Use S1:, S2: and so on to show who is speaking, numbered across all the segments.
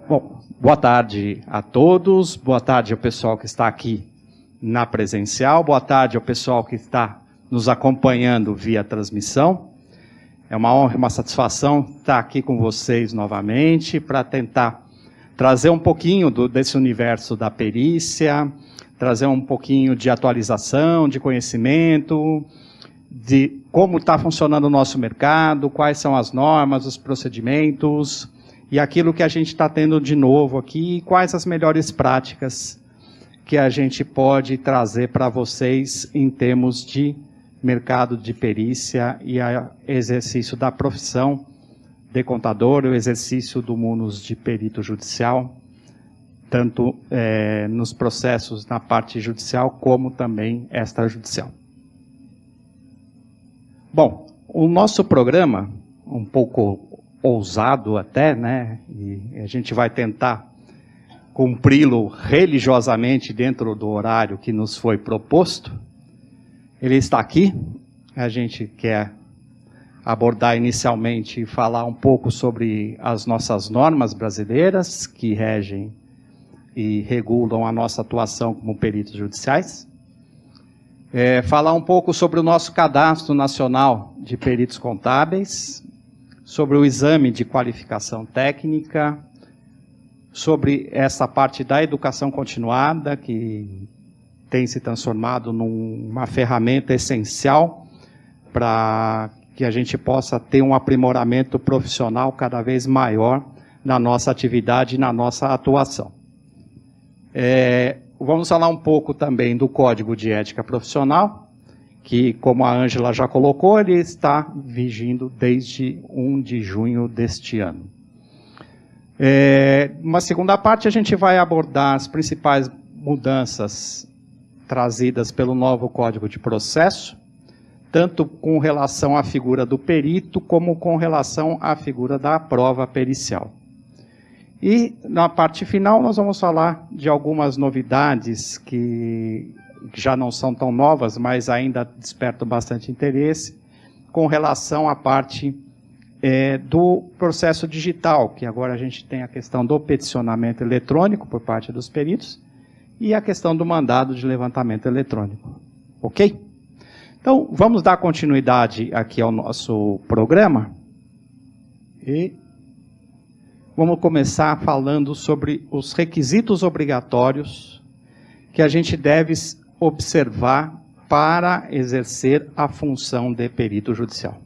S1: Bom, boa tarde a todos, boa tarde ao pessoal que está aqui na presencial, boa tarde ao pessoal que está nos acompanhando via transmissão. É uma honra e uma satisfação estar aqui com vocês novamente para tentar trazer um pouquinho desse universo da perícia, trazer um pouquinho de atualização, de conhecimento, de como está funcionando o nosso mercado, quais são as normas, os procedimentos e aquilo que a gente está tendo de novo aqui, e quais as melhores práticas que a gente pode trazer para vocês em termos de mercado de perícia e exercício da profissão de contador, o exercício do munus de perito judicial, tanto nos processos na parte judicial como também extrajudicial. Bom, o nosso programa, um pouco ousado até, né, e a gente vai tentar cumpri-lo religiosamente dentro do horário que nos foi proposto. Ele está aqui, a gente quer abordar inicialmente e falar um pouco sobre as nossas normas brasileiras que regem e regulam a nossa atuação como peritos judiciais. Falar um pouco sobre o nosso cadastro nacional de peritos contábeis, sobre o exame de qualificação técnica, sobre essa parte da educação continuada, que tem se transformado numa ferramenta essencial para que a gente possa ter um aprimoramento profissional cada vez maior na nossa atividade e na nossa atuação. Vamos falar um pouco também do Código de Ética Profissional, que, como a Ângela já colocou, ele está vigindo desde 1 de junho deste ano. Uma segunda parte, a gente vai abordar as principais mudanças trazidas pelo novo Código de Processo, tanto com relação à figura do perito, como com relação à figura da prova pericial. E, na parte final, nós vamos falar de algumas novidades que já não são tão novas, mas ainda despertam bastante interesse, com relação à parte do processo digital, que agora a gente tem a questão do peticionamento eletrônico por parte dos peritos, e a questão do mandado de levantamento eletrônico. Ok? Então, vamos dar continuidade aqui ao nosso programa. E vamos começar falando sobre os requisitos obrigatórios que a gente deve observar para exercer a função de perito judicial.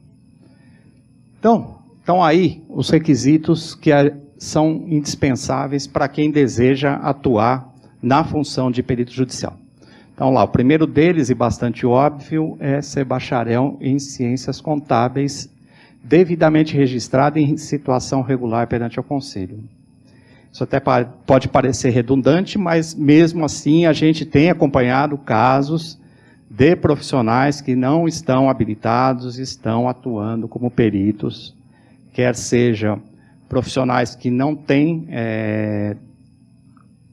S1: Então, estão aí os requisitos que são indispensáveis para quem deseja atuar na função de perito judicial. Então, lá, o primeiro deles, e bastante óbvio, é ser bacharel em ciências contábeis, devidamente registrado em situação regular perante o Conselho. Isso até pode parecer redundante, mas mesmo assim a gente tem acompanhado casos de profissionais que não estão habilitados, estão atuando como peritos, quer sejam profissionais que não têm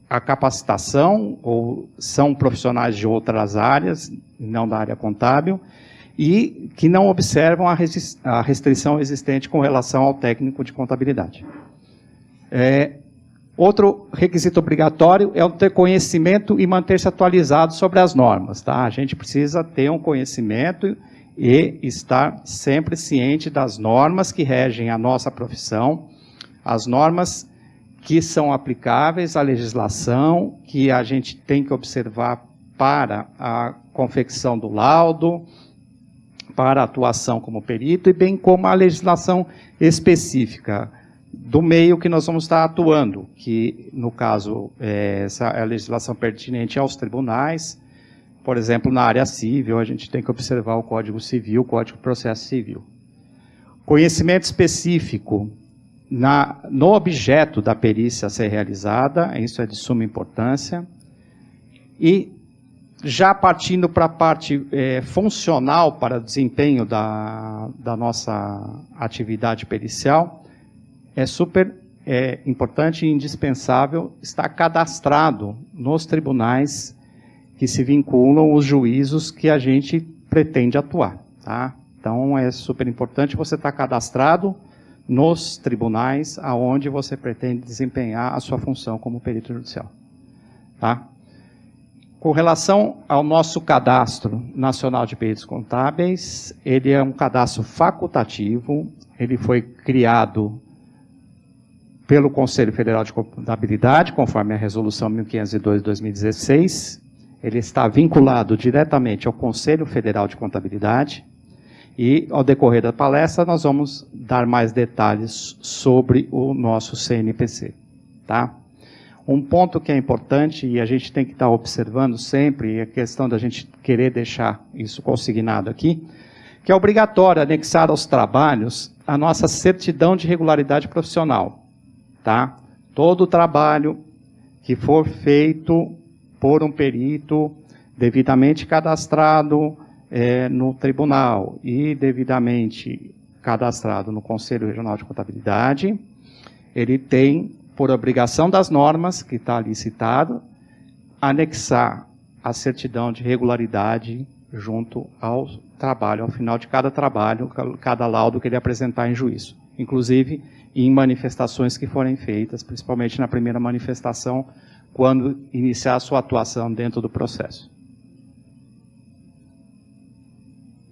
S1: a capacitação, ou são profissionais de outras áreas, não da área contábil, e que não observam a restrição existente com relação ao técnico de contabilidade. Outro requisito obrigatório é o ter conhecimento e manter-se atualizado sobre as normas. Tá? A gente precisa ter um conhecimento e estar sempre ciente das normas que regem a nossa profissão, as normas que são aplicáveis à legislação, que a gente tem que observar para a confecção do laudo, para a atuação como perito, e bem como a legislação específica do meio que nós vamos estar atuando, que, no caso, essa é a legislação pertinente aos tribunais. Por exemplo, na área civil, a gente tem que observar o Código Civil, o Código de Processo Civil. Conhecimento específico no objeto da perícia a ser realizada, isso é de suma importância. E, já partindo para a parte funcional para o desempenho da nossa atividade pericial, é super importante e indispensável estar cadastrado nos tribunais que se vinculam os juízos que a gente pretende atuar. Tá? Então, é super importante você estar cadastrado nos tribunais aonde você pretende desempenhar a sua função como perito judicial. Tá? Com relação ao nosso Cadastro Nacional de Peritos Contábeis, ele é um cadastro facultativo, ele foi criado pelo Conselho Federal de Contabilidade, conforme a Resolução 1502 de 2016, ele está vinculado diretamente ao Conselho Federal de Contabilidade, e ao decorrer da palestra nós vamos dar mais detalhes sobre o nosso CNPC. Tá? Um ponto que é importante e a gente tem que estar observando sempre, é a questão da gente querer deixar isso consignado aqui, que é obrigatório anexar aos trabalhos a nossa certidão de regularidade profissional. Tá? Todo trabalho que for feito por um perito devidamente cadastrado no tribunal e devidamente cadastrado no Conselho Regional de Contabilidade, ele tem, por obrigação das normas, que está ali citado, anexar a certidão de regularidade junto ao trabalho, ao final de cada trabalho, cada laudo que ele apresentar em juízo. Inclusive, em manifestações que forem feitas, principalmente na primeira manifestação, quando iniciar a sua atuação dentro do processo.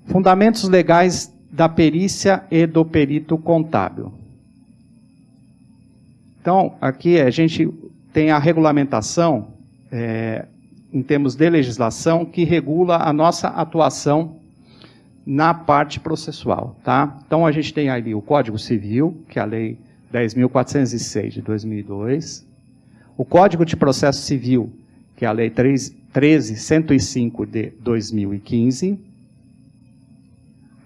S1: Fundamentos legais da perícia e do perito contábil. Então, aqui a gente tem a regulamentação, em termos de legislação, que regula a nossa atuação na parte processual. Tá? Então, a gente tem ali o Código Civil, que é a Lei 10.406 de 2002, o Código de Processo Civil, que é a Lei 13.105 de 2015,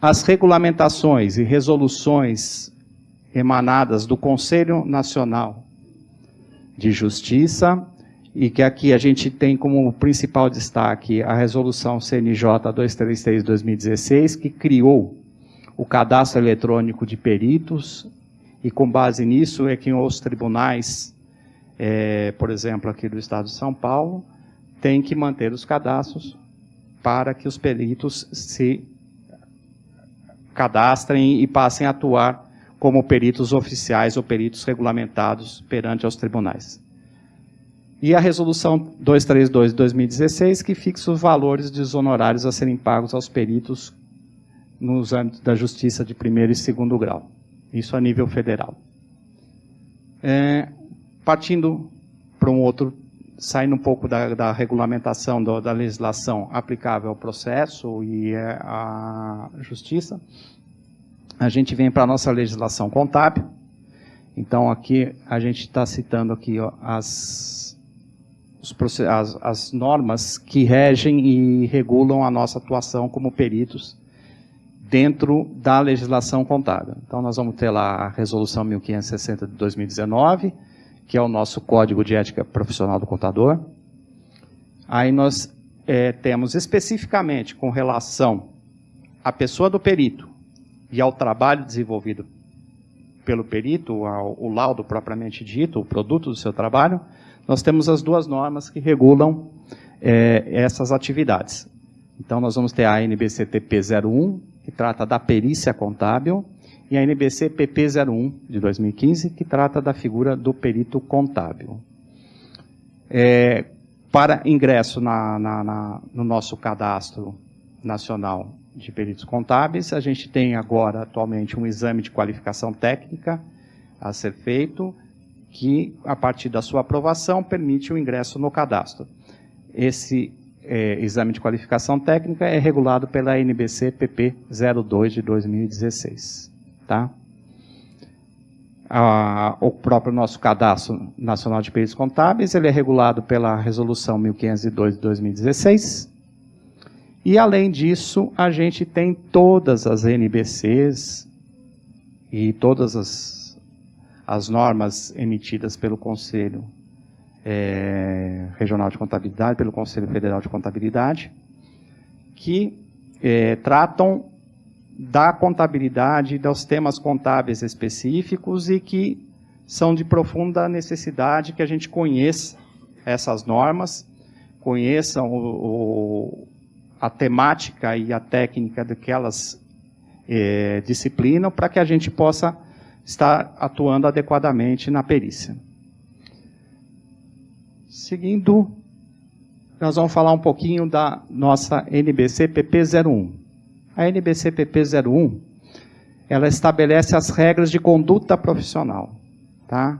S1: as regulamentações e resoluções emanadas do Conselho Nacional de Justiça, e que aqui a gente tem como principal destaque a Resolução CNJ 233 de 2016, que criou o Cadastro Eletrônico de Peritos, e com base nisso é que os tribunais, por exemplo, aqui do Estado de São Paulo, têm que manter os cadastros para que os peritos se cadastrem e passem a atuar como peritos oficiais ou peritos regulamentados perante aos tribunais. E a Resolução 232 de 2016, que fixa os valores dos honorários a serem pagos aos peritos nos âmbitos da justiça de primeiro e segundo grau. Isso a nível federal. Partindo para um outro, saindo um pouco da regulamentação da legislação aplicável ao processo e à justiça, a gente vem para a nossa legislação contábil. Então, aqui a gente está citando aqui, ó, as normas que regem e regulam a nossa atuação como peritos dentro da legislação contábil. Então, nós vamos ter lá a Resolução 1560 de 2019, que é o nosso Código de Ética Profissional do Contador. Aí nós temos especificamente com relação à pessoa do perito e ao trabalho desenvolvido pelo perito, o laudo propriamente dito, o produto do seu trabalho, nós temos as duas normas que regulam essas atividades. Então, nós vamos ter a NBC-TP 01, que trata da perícia contábil, e a NBC-PP 01, de 2015, que trata da figura do perito contábil. Para ingresso no nosso Cadastro Nacional de Peritos Contábeis, a gente tem agora, atualmente, um exame de qualificação técnica a ser feito, que, a partir da sua aprovação, permite o ingresso no cadastro. Esse exame de qualificação técnica é regulado pela NBC-PP 02 de 2016. Tá? O próprio nosso Cadastro Nacional de Peritos Contábeis, ele é regulado pela Resolução 1502 de 2016, e, além disso, a gente tem todas as NBCs e todas as normas emitidas pelo Conselho Regional de Contabilidade, pelo Conselho Federal de Contabilidade, que tratam da contabilidade, dos temas contábeis específicos e que são de profunda necessidade que a gente conheça essas normas, conheçam a temática e a técnica daquelas disciplinam, para que a gente possa está atuando adequadamente na perícia. Seguindo, nós vamos falar um pouquinho da nossa NBC PP01. A NBC PP01, ela estabelece as regras de conduta profissional, tá?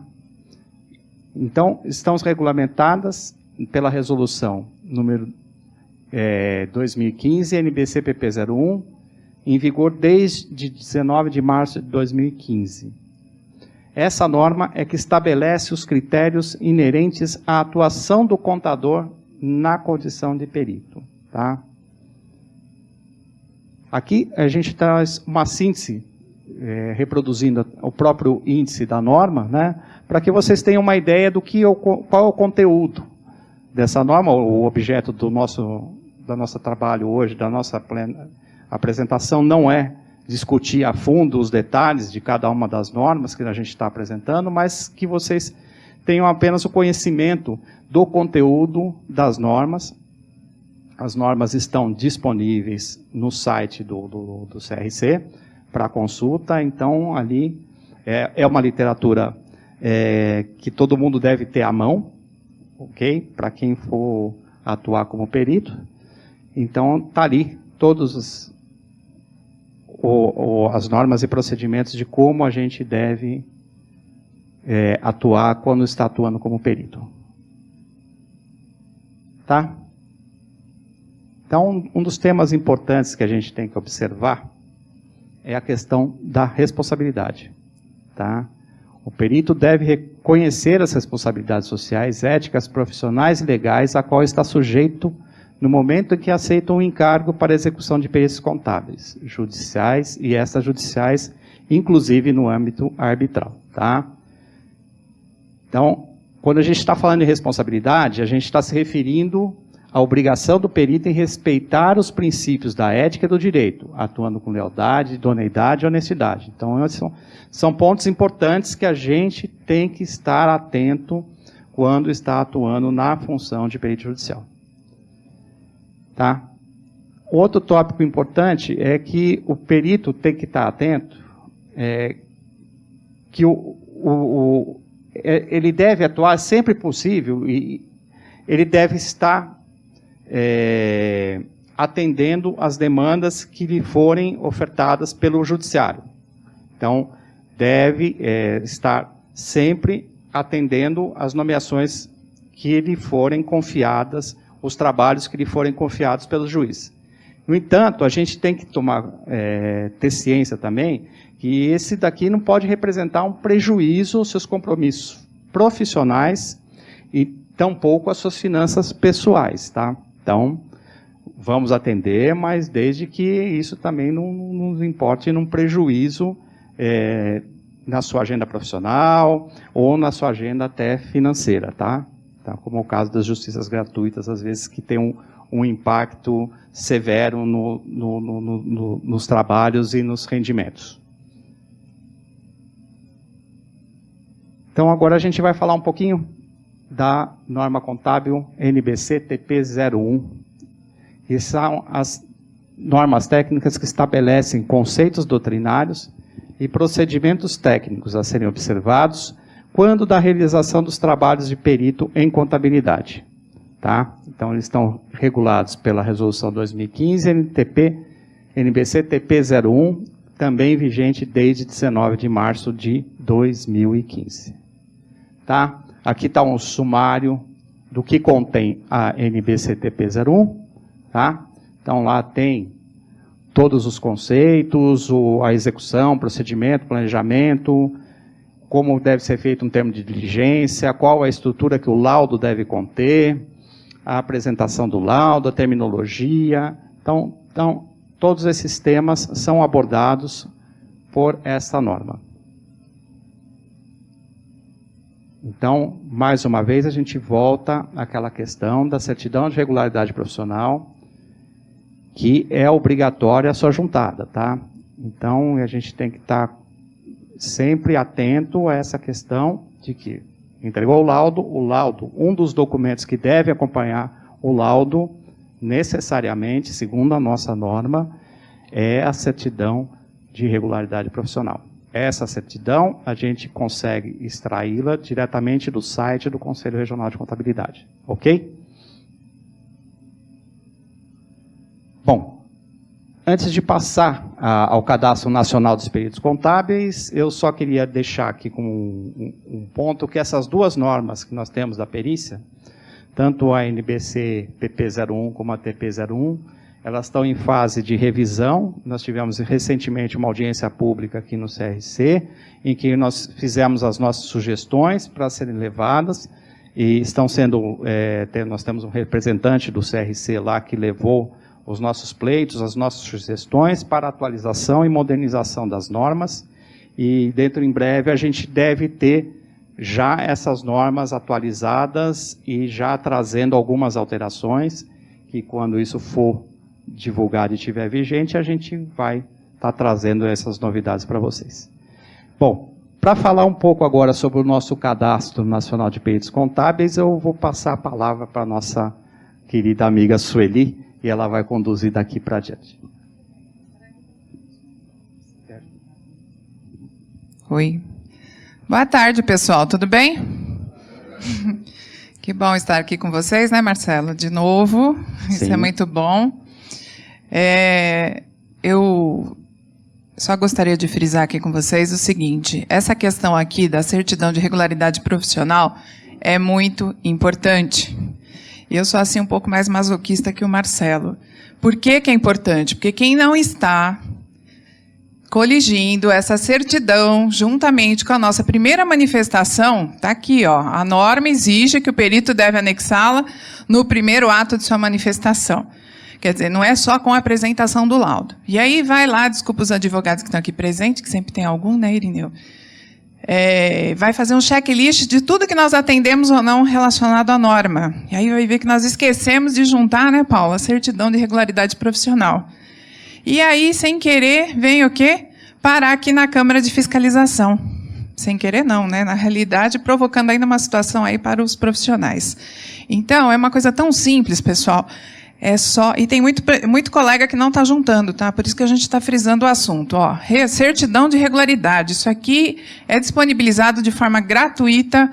S1: Então, estão regulamentadas pela resolução número 2015, NBC PP01, em vigor desde 19 de março de 2015. Essa norma é que estabelece os critérios inerentes à atuação do contador na condição de perito, tá? Aqui a gente traz uma síntese, reproduzindo o próprio índice da norma, né, para que vocês tenham uma ideia do qual é o conteúdo dessa norma, o objeto do nosso trabalho hoje, da nossa apresentação, não é discutir a fundo os detalhes de cada uma das normas que a gente está apresentando, mas que vocês tenham apenas o conhecimento do conteúdo das normas. As normas estão disponíveis no site do CRC para consulta, então ali é uma literatura que todo mundo deve ter à mão, ok? Para quem for atuar como perito. Então está ali todos as normas e procedimentos de como a gente deve atuar quando está atuando como perito. Tá? Então, um dos temas importantes que a gente tem que observar é a questão da responsabilidade. Tá? O perito deve reconhecer as responsabilidades sociais, éticas, profissionais e legais a qual está sujeito no momento em que aceita um encargo para execução de perícias contábeis, judiciais e extrajudiciais, inclusive no âmbito arbitral. Tá? Então, quando a gente está falando de responsabilidade, a gente está se referindo à obrigação do perito em respeitar os princípios da ética e do direito, atuando com lealdade, idoneidade e honestidade. Então, são pontos importantes que a gente tem que estar atento quando está atuando na função de perito judicial. Tá? Outro tópico importante é que o perito tem que estar atento, que ele deve atuar sempre possível e ele deve estar atendendo às demandas que lhe forem ofertadas pelo judiciário. Então, deve estar sempre atendendo às nomeações que lhe forem confiadas, os trabalhos que lhe forem confiados pelo juiz. No entanto, a gente tem que ter ciência também que esse daqui não pode representar um prejuízo aos seus compromissos profissionais e tampouco às suas finanças pessoais, tá? Então, vamos atender, mas desde que isso também não nos importe num prejuízo na sua agenda profissional ou na sua agenda até financeira, tá? Tá? Como é o caso das justiças gratuitas, às vezes que tem um impacto severo nos trabalhos e nos rendimentos. Então, agora a gente vai falar um pouquinho da norma contábil NBC TP01, que são as normas técnicas que estabelecem conceitos doutrinários e procedimentos técnicos a serem observados quando da realização dos trabalhos de perito em contabilidade. Tá? Então, eles estão regulados pela Resolução 2015, NBC TP01, também vigente desde 19 de março de 2015. Tá? Aqui está um sumário do que contém a NBC TP01. Tá? Então, lá tem todos os conceitos, a execução, procedimento, planejamento, como deve ser feito um termo de diligência, qual a estrutura que o laudo deve conter, a apresentação do laudo, a terminologia. Então, todos esses temas são abordados por essa norma. Então, mais uma vez, a gente volta àquela questão da certidão de regularidade profissional, que é obrigatória a sua juntada, tá? Então, a gente tem que estar sempre atento a essa questão de que entregou o laudo, um dos documentos que deve acompanhar o laudo, necessariamente, segundo a nossa norma, é a certidão de regularidade profissional. essa certidão, a gente consegue extraí-la diretamente do site do Conselho Regional de Contabilidade. Ok? Bom, antes de passar ao Cadastro Nacional dos Peritos Contábeis, eu só queria deixar aqui como um ponto que essas duas normas que nós temos da perícia, tanto a NBC PP01 como a TP01, elas estão em fase de revisão. Nós tivemos recentemente uma audiência pública aqui no CRC, em que nós fizemos as nossas sugestões para serem levadas, e estão sendo, nós temos um representante do CRC lá que levou os nossos pleitos, as nossas sugestões para atualização e modernização das normas, e dentro em breve a gente deve ter já essas normas atualizadas e já trazendo algumas alterações, que quando isso for divulgado e estiver vigente, a gente vai estar trazendo essas novidades para vocês. Bom, para falar um pouco agora sobre o nosso Cadastro Nacional de Peritos Contábeis, eu vou passar a palavra para a nossa querida amiga Sueli, e ela vai conduzir daqui para diante.
S2: Oi. Boa tarde, pessoal. Tudo bem? Que bom estar aqui com vocês, né, Marcelo? De novo. Sim. Isso é muito bom. Eu só gostaria de frisar aqui com vocês o seguinte: essa questão aqui da certidão de regularidade profissional é muito importante. Eu sou assim um pouco mais masoquista que o Marcelo. Por que que é importante? Porque quem não está coligindo essa certidão juntamente com a nossa primeira manifestação, está aqui, ó, a norma exige que o perito deve anexá-la no primeiro ato de sua manifestação. Quer dizer, não é só com a apresentação do laudo. E aí vai lá, desculpa os advogados que estão aqui presentes, que sempre tem algum, né, Irineu? Vai fazer um checklist de tudo que nós atendemos ou não relacionado à norma. E aí vai ver que nós esquecemos de juntar, né, Paulo, a certidão de regularidade profissional. E aí, sem querer, vem o quê? Parar aqui na Câmara de Fiscalização. Sem querer não, né? Na realidade, provocando ainda uma situação aí para os profissionais. Então, é uma coisa tão simples, pessoal. É só, e tem muito colega que não está juntando, tá? Por isso que a gente está frisando o assunto. Ó, certidão de regularidade. Isso aqui é disponibilizado de forma gratuita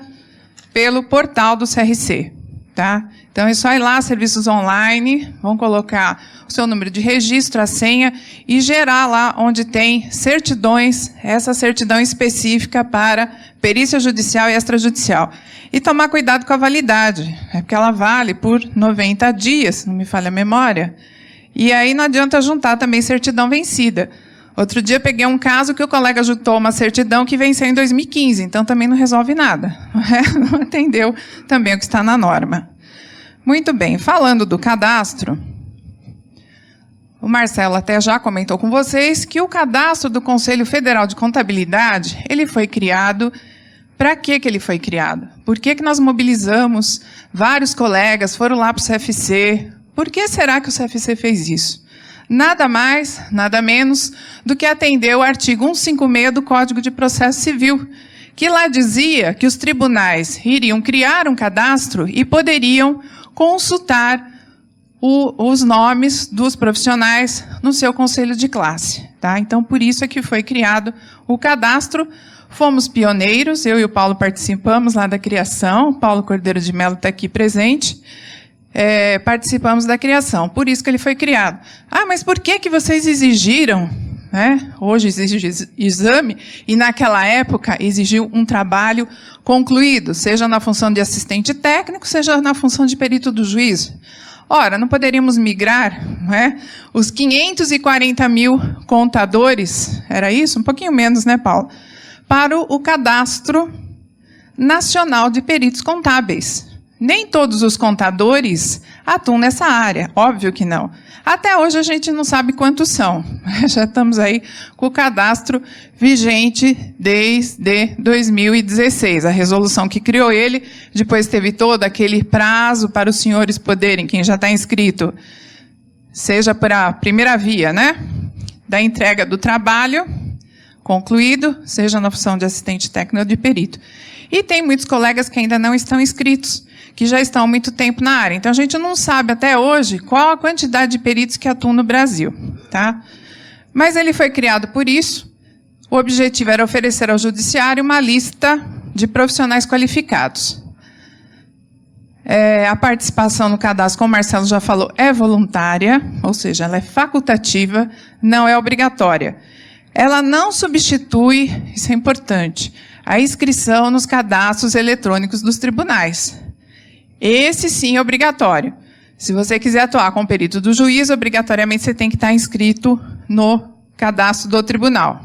S2: pelo portal do CRC. Tá? Então é só ir lá, serviços online, vão colocar o seu número de registro, a senha, e gerar lá onde tem certidões, essa certidão específica para perícia judicial e extrajudicial. E tomar cuidado com a validade, porque ela vale por 90 dias, se não me falha a memória. E aí não adianta juntar também certidão vencida. Outro dia peguei um caso que o colega juntou uma certidão que venceu em 2015, então também não resolve nada. Não atendeu também o que está na norma. Muito bem, falando do cadastro, o Marcelo até já comentou com vocês que o cadastro do Conselho Federal de Contabilidade, ele foi criado. Para que ele foi criado? Por que nós mobilizamos vários colegas, foram lá para o CFC? Por que será que o CFC fez isso? Nada mais, nada menos do que atender o artigo 156 do Código de Processo Civil, que lá dizia que os tribunais iriam criar um cadastro e poderiam consultar os nomes dos profissionais no seu conselho de classe. Tá? Então, por isso é que foi criado o cadastro. Fomos pioneiros, eu e o Paulo participamos lá da criação, o Paulo Cordeiro de Mello está aqui presente. Participamos da criação, por isso que ele foi criado. Ah, mas por que vocês exigiram, né? Hoje exige exame, e naquela época exigiu um trabalho concluído, seja na função de assistente técnico, seja na função de perito do juízo. Ora, não poderíamos migrar, não é? Os 540 mil contadores, era isso? Um pouquinho menos, né, Paulo? Para o Cadastro Nacional de Peritos Contábeis. Nem todos os contadores atuam nessa área, óbvio que não. Até hoje a gente não sabe quantos são. Já estamos aí com o cadastro vigente desde 2016. A resolução que criou ele, depois teve todo aquele prazo para os senhores poderem, quem já está inscrito, seja para a primeira via, né? Da entrega do trabalho concluído, seja na função de assistente técnico ou de perito. E tem muitos colegas que ainda não estão inscritos, que já estão há muito tempo na área. Então, a gente não sabe até hoje qual a quantidade de peritos que atuam no Brasil. Tá? Mas ele foi criado por isso. O objetivo era oferecer ao judiciário uma lista de profissionais qualificados. A participação no cadastro, como o Marcelo já falou, é voluntária, ou seja, ela é facultativa, não é obrigatória. Ela não substitui, isso é importante, a inscrição nos cadastros eletrônicos dos tribunais. Esse sim é obrigatório. Se você quiser atuar como perito do juízo, obrigatoriamente você tem que estar inscrito no cadastro do tribunal.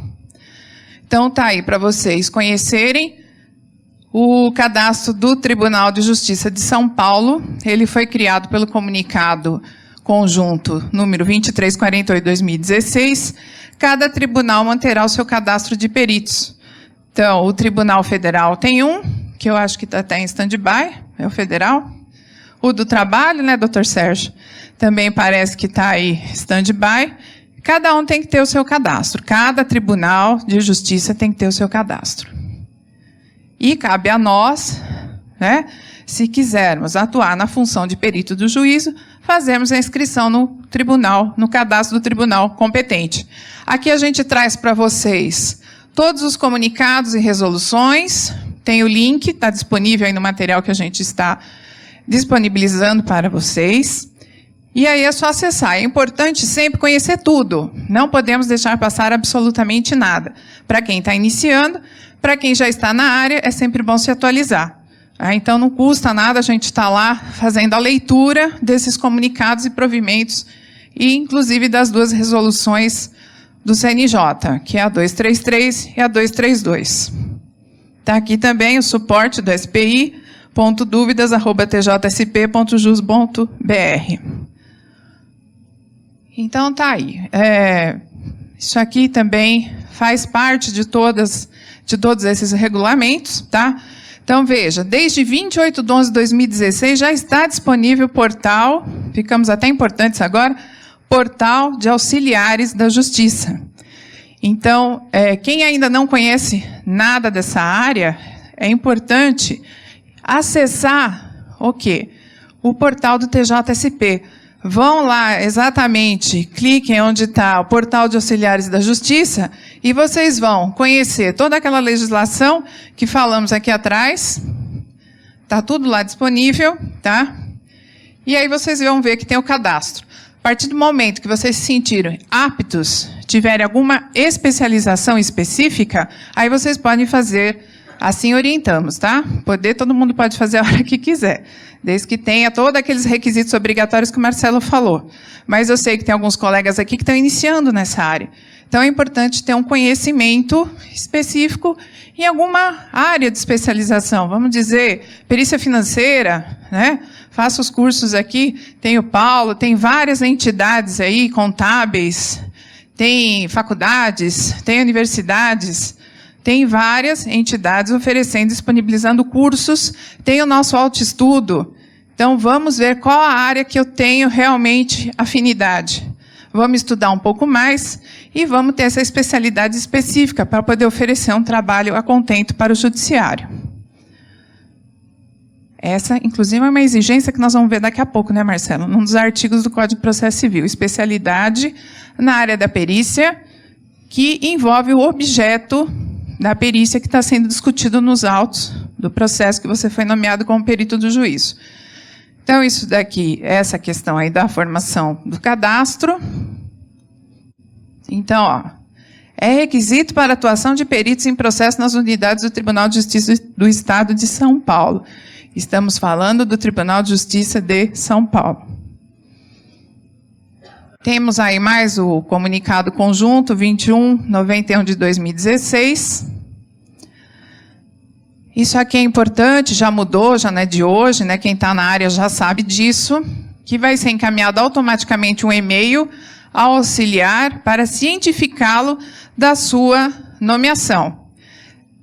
S2: Então, está aí para vocês conhecerem o cadastro do Tribunal de Justiça de São Paulo. Ele foi criado pelo comunicado conjunto número 2348/2016. Cada tribunal manterá o seu cadastro de peritos. Então, o Tribunal Federal tem um, que eu acho que está até em stand-by, é o federal. O do Trabalho, né, doutor Sérgio? Também parece que está aí stand-by. Cada um tem que ter o seu cadastro. Cada Tribunal de Justiça tem que ter o seu cadastro. E cabe a nós, né, se quisermos atuar na função de perito do juízo, fazermos a inscrição no tribunal, no cadastro do tribunal competente. Aqui a gente traz para vocês todos os comunicados e resoluções. Tem o link, está disponível aí no material que a gente está disponibilizando para vocês. E aí é só acessar. É importante sempre conhecer tudo. Não podemos deixar passar absolutamente nada. Para quem está iniciando, para quem já está na área, é sempre bom se atualizar. Então não custa nada a gente estar lá fazendo a leitura desses comunicados e provimentos, e inclusive das duas resoluções do CNJ, que é a 233 e a 232. Está aqui também o suporte do SPI, .duvidas@tjsp.jus.br. Então tá aí. Isso aqui também faz parte de todos esses regulamentos, tá? Então veja, desde 28/11/2016 já está disponível o portal, ficamos até importantes agora, portal de auxiliares da Justiça. Então, quem ainda não conhece nada dessa área, é importante acessar o quê? O portal do TJSP. Vão lá, exatamente, cliquem onde está o portal de auxiliares da Justiça e vocês vão conhecer toda aquela legislação que falamos aqui atrás. Está tudo lá disponível, tá? E aí vocês vão ver que tem o cadastro. A partir do momento que vocês se sentirem aptos, tiverem alguma especialização específica, aí vocês podem fazer, assim orientamos, tá? Todo mundo pode fazer a hora que quiser, desde que tenha todos aqueles requisitos obrigatórios que o Marcelo falou. Mas eu sei que tem alguns colegas aqui que estão iniciando nessa área. Então é importante ter um conhecimento específico em alguma área de especialização. Vamos dizer, perícia financeira, né? Faça os cursos aqui, tem o Paulo, tem várias entidades aí, contábeis, tem faculdades, tem universidades, tem várias entidades oferecendo, disponibilizando cursos, tem o nosso autoestudo. Então, vamos ver qual a área que eu tenho realmente afinidade. Vamos estudar um pouco mais e vamos ter essa especialidade específica para poder oferecer um trabalho a contento para o judiciário. Essa, inclusive, é uma exigência que nós vamos ver daqui a pouco, né, Marcelo? Num dos artigos do Código de Processo Civil. Especialidade na área da perícia, que envolve o objeto da perícia que está sendo discutido nos autos do processo que você foi nomeado como perito do juízo. Então, isso daqui, essa questão aí da formação do cadastro. Então, ó, é requisito para atuação de peritos em processo nas unidades do Tribunal de Justiça do Estado de São Paulo. Estamos falando do Tribunal de Justiça de São Paulo. Temos aí mais o comunicado conjunto 2191 de 2016. Isso aqui é importante, já mudou, já não é de hoje, né? Quem está na área já sabe disso, que vai ser encaminhado automaticamente um e-mail ao auxiliar para cientificá-lo da sua nomeação.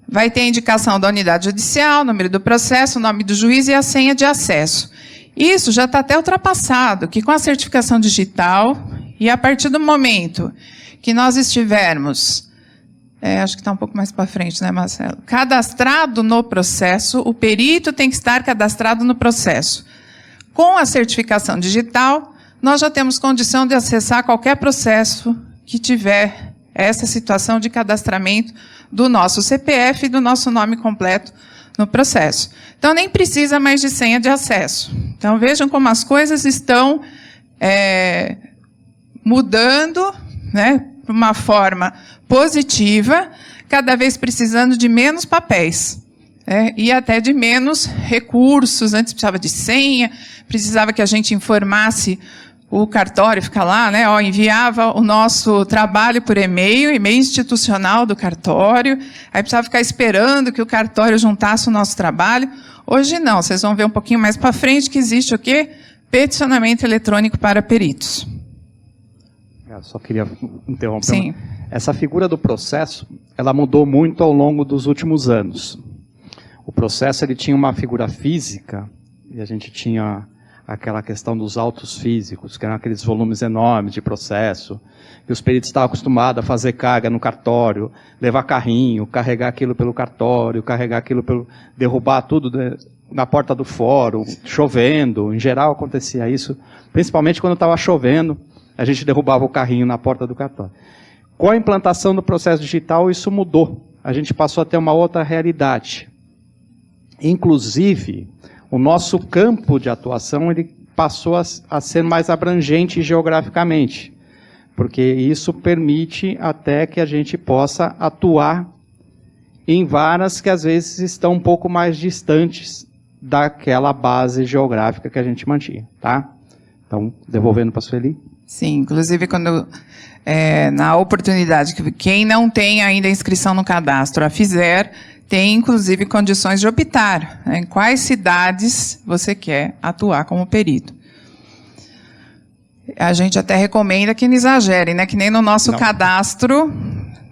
S2: Vai ter a indicação da unidade judicial, número do processo, o nome do juiz e a senha de acesso. Isso já está até ultrapassado, que com a certificação digital, e a partir do momento que nós estivermos, acho que está um pouco mais para frente, né, Marcelo? Cadastrado no processo, o perito tem que estar cadastrado no processo. Com a certificação digital, nós já temos condição de acessar qualquer processo que tiver essa situação de cadastramento do nosso CPF e do nosso nome completo no processo. Então, nem precisa mais de senha de acesso. Então, vejam como as coisas estão mudando, né, de uma forma positiva, cada vez precisando de menos papéis, e até de menos recursos. Antes precisava de senha, precisava que a gente informasse o cartório, fica lá, né, enviava o nosso trabalho por e-mail institucional do cartório, aí precisava ficar esperando que o cartório juntasse o nosso trabalho. Hoje não, vocês vão ver um pouquinho mais para frente que existe o quê? Peticionamento eletrônico para peritos.
S1: Eu só queria interromper.
S2: Sim.
S1: Essa figura do processo, ela mudou muito ao longo dos últimos anos. O processo, ele tinha uma figura física, e a gente tinha aquela questão dos autos físicos, que eram aqueles volumes enormes de processo, que os peritos estavam acostumados a fazer carga no cartório, levar carrinho, carregar aquilo pelo cartório, carregar aquilo pelo... derrubar tudo na porta do fórum, chovendo. Em geral acontecia isso, principalmente quando estava chovendo, a gente derrubava o carrinho na porta do cartório. Com a implantação do processo digital, isso mudou. A gente passou a ter uma outra realidade. Inclusive, o nosso campo de atuação ele passou a ser mais abrangente geograficamente, porque isso permite até que a gente possa atuar em varas que às vezes estão um pouco mais distantes daquela base geográfica que a gente mantinha, tá? Então, devolvendo para a Sueli.
S2: Sim, inclusive quando na oportunidade que quem não tem ainda inscrição no cadastro a fizer, tem inclusive condições de optar, né, em quais cidades você quer atuar como perito. A gente até recomenda que não exagerem, né, que nem no nosso cadastro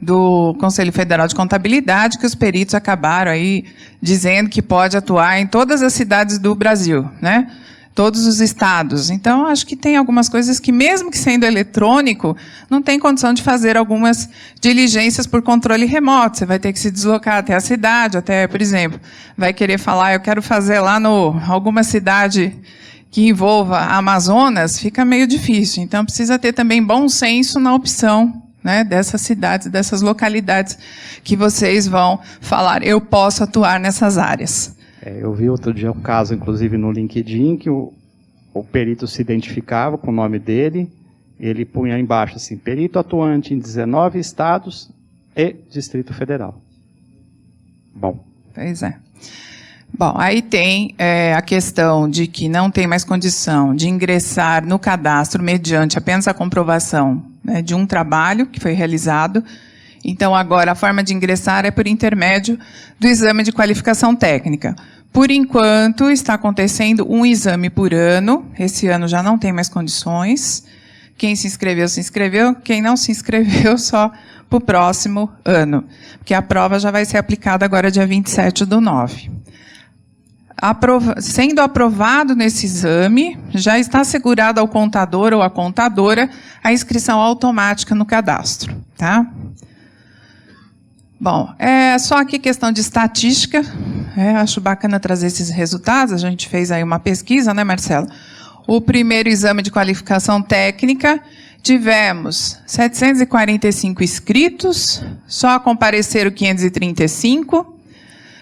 S2: do Conselho Federal de Contabilidade, que os peritos acabaram aí dizendo que pode atuar em todas as cidades do Brasil, né? Todos os estados. Então, acho que tem algumas coisas que, mesmo que sendo eletrônico, não tem condição de fazer algumas diligências por controle remoto. Você vai ter que se deslocar até a cidade, até, por exemplo, vai querer falar, eu quero fazer lá alguma cidade que envolva Amazonas, fica meio difícil. Então, precisa ter também bom senso na opção, né, dessas cidades, dessas localidades que vocês vão falar, eu posso atuar nessas áreas.
S1: Eu vi outro dia um caso, inclusive, no LinkedIn, que o perito se identificava com o nome dele, ele punha embaixo assim, perito atuante em 19 estados e Distrito Federal. Bom.
S2: Pois é. Bom, aí tem a questão de que não tem mais condição de ingressar no cadastro mediante apenas a comprovação, né, de um trabalho que foi realizado. Então, agora, a forma de ingressar é por intermédio do exame de qualificação técnica. Por enquanto, está acontecendo um exame por ano. Esse ano já não tem mais condições. Quem se inscreveu, se inscreveu. Quem não se inscreveu, só para o próximo ano. Porque a prova já vai ser aplicada agora dia 27/9. Sendo aprovado nesse exame, já está assegurado ao contador ou à contadora a inscrição automática no cadastro, tá? Bom, só aqui questão de estatística, acho bacana trazer esses resultados, a gente fez aí uma pesquisa, né, Marcelo? O primeiro exame de qualificação técnica, tivemos 745 inscritos, só compareceram 535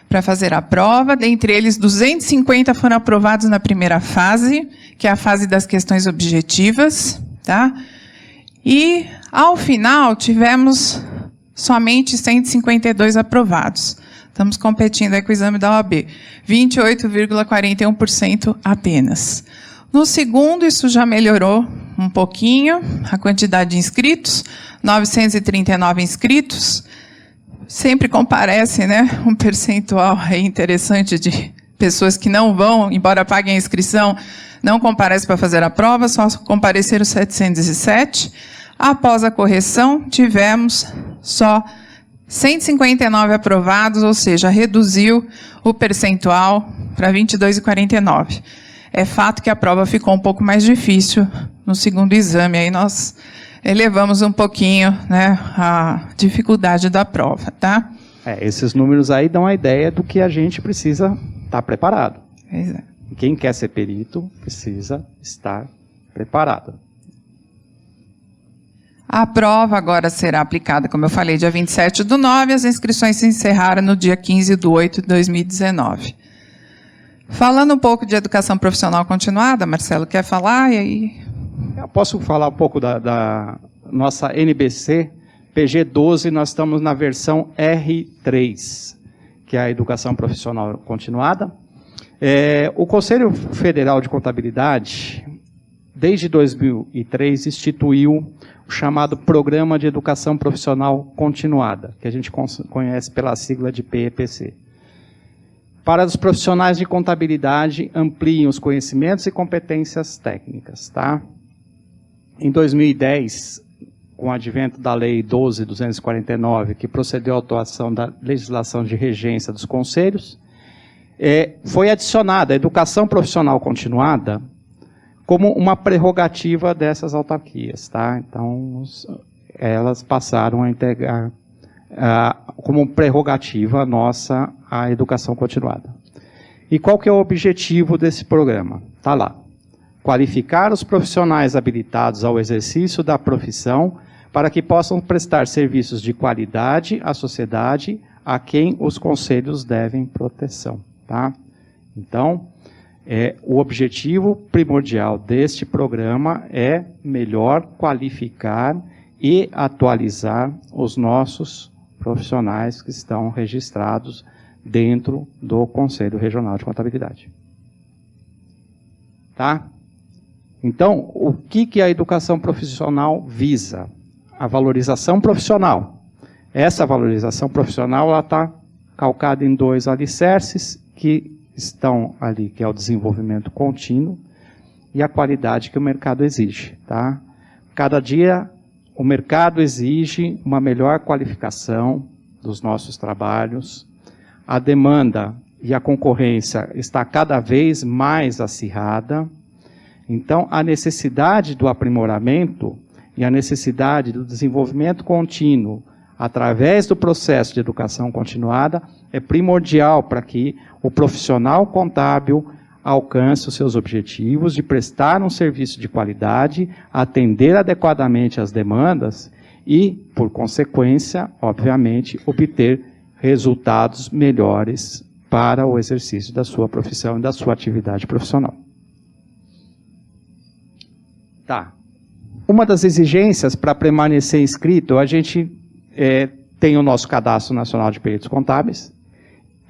S2: para fazer a prova, dentre eles 250 foram aprovados na primeira fase, que é a fase das questões objetivas, tá? E, ao final, tivemos somente 152 aprovados. Estamos competindo aí com o exame da OAB. 28,41% apenas. No segundo, isso já melhorou um pouquinho, a quantidade de inscritos, 939 inscritos. Sempre comparece, né, um percentual aí interessante de pessoas que não vão, embora paguem a inscrição, não comparecem para fazer a prova, só compareceram 707. Após a correção, tivemos só 159 aprovados, ou seja, reduziu o percentual para 22,49. É fato que a prova ficou um pouco mais difícil no segundo exame, aí nós elevamos um pouquinho, né, a dificuldade da prova, tá?
S1: Esses números aí dão a ideia do que a gente precisa estar preparado.
S2: Pois é.
S1: Quem quer ser perito precisa estar preparado.
S2: A prova agora será aplicada, como eu falei, dia 27/9, as inscrições se encerraram no dia 15/8 de 2019. Falando um pouco de educação profissional continuada, Marcelo, quer falar? E aí...
S1: Eu posso falar um pouco da nossa NBC, PG12, nós estamos na versão R3, que é a educação profissional continuada. O Conselho Federal de Contabilidade, desde 2003, instituiu o chamado Programa de Educação Profissional Continuada, que a gente conhece pela sigla de PEPC. Para os profissionais de contabilidade, ampliem os conhecimentos e competências técnicas. Tá? Em 2010, com o advento da Lei 12.249, que procedeu à atuação da legislação de regência dos conselhos, foi adicionada a educação profissional continuada como uma prerrogativa dessas autarquias. Tá? Então, elas passaram a integrar como prerrogativa nossa a educação continuada. E qual que é o objetivo desse programa? Está lá. Qualificar os profissionais habilitados ao exercício da profissão para que possam prestar serviços de qualidade à sociedade a quem os conselhos devem proteção. Tá? Então, o objetivo primordial deste programa é melhor qualificar e atualizar os nossos profissionais que estão registrados dentro do Conselho Regional de Contabilidade. Tá? Então, o que a educação profissional visa? A valorização profissional. Essa valorização profissional está calcada em 2 alicerces que estão ali, que é o desenvolvimento contínuo e a qualidade que o mercado exige. Tá? Cada dia o mercado exige uma melhor qualificação dos nossos trabalhos, a demanda e a concorrência está cada vez mais acirrada, então a necessidade do aprimoramento e a necessidade do desenvolvimento contínuo através do processo de educação continuada é primordial para que o profissional contábil alcance os seus objetivos de prestar um serviço de qualidade, atender adequadamente às demandas e, por consequência, obviamente, obter resultados melhores para o exercício da sua profissão e da sua atividade profissional. Tá. Uma das exigências para permanecer inscrito, a gente tem o nosso Cadastro Nacional de Peritos Contábeis,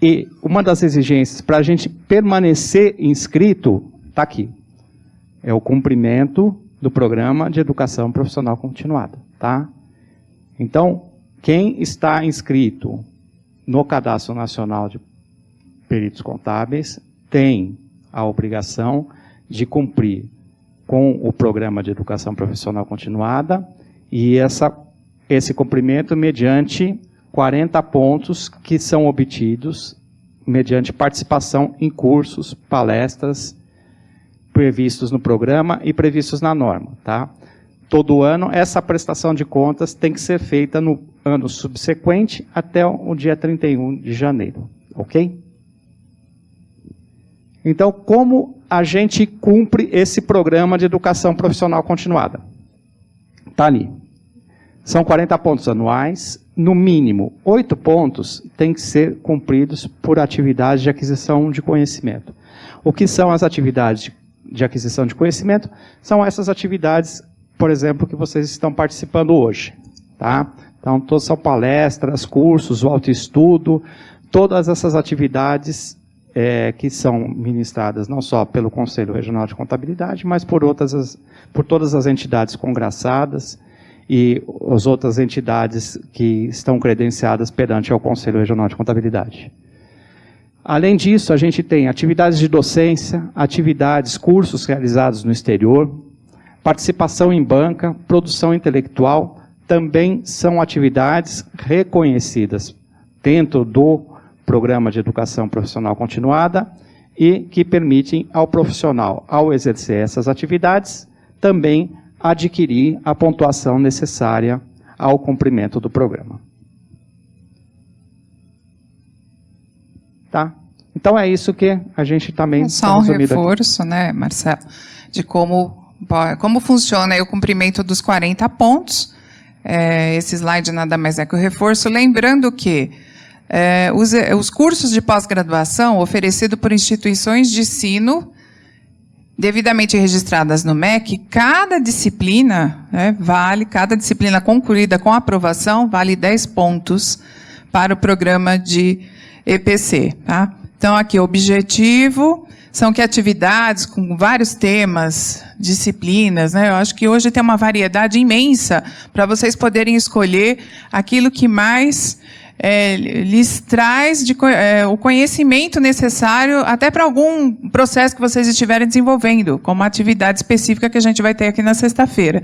S1: e uma das exigências para a gente permanecer inscrito, está aqui, é o cumprimento do Programa de Educação Profissional Continuada. Tá? Então, quem está inscrito no Cadastro Nacional de Peritos Contábeis tem a obrigação de cumprir com o Programa de Educação Profissional Continuada e esse cumprimento mediante 40 pontos que são obtidos mediante participação em cursos, palestras previstos no programa e previstos na norma. Tá? Todo ano, essa prestação de contas tem que ser feita no ano subsequente até o dia 31 de janeiro. Ok? Então, como a gente cumpre esse programa de educação profissional continuada? Está ali. São 40 pontos anuais, no mínimo 8 pontos têm que ser cumpridos por atividades de aquisição de conhecimento. O que são as atividades de aquisição de conhecimento? São essas atividades, por exemplo, que vocês estão participando hoje. Tá? Então, todas são palestras, cursos, o autoestudo, todas essas atividades que são ministradas não só pelo Conselho Regional de Contabilidade, mas por todas as entidades congraçadas e as outras entidades que estão credenciadas perante ao Conselho Regional de Contabilidade. Além disso, a gente tem atividades de docência, atividades, cursos realizados no exterior, participação em banca, produção intelectual, também são atividades reconhecidas dentro do Programa de Educação Profissional Continuada e que permitem ao profissional, ao exercer essas atividades, também adquirir a pontuação necessária ao cumprimento do programa. Tá? Então é isso que a gente também...
S2: Só um reforço, né, Marcelo, de como funciona aí o cumprimento dos 40 pontos. esse slide nada mais é que o reforço, lembrando que os cursos de pós-graduação oferecidos por instituições de ensino devidamente registradas no MEC, cada disciplina, cada disciplina concluída com aprovação, vale 10 pontos para o programa de EPC. Tá? Então, aqui, o objetivo são que atividades com vários temas, disciplinas, eu acho que hoje tem uma variedade imensa para vocês poderem escolher aquilo que mais lhes traz o conhecimento necessário até para algum processo que vocês estiverem desenvolvendo, como uma atividade específica que a gente vai ter aqui na sexta-feira.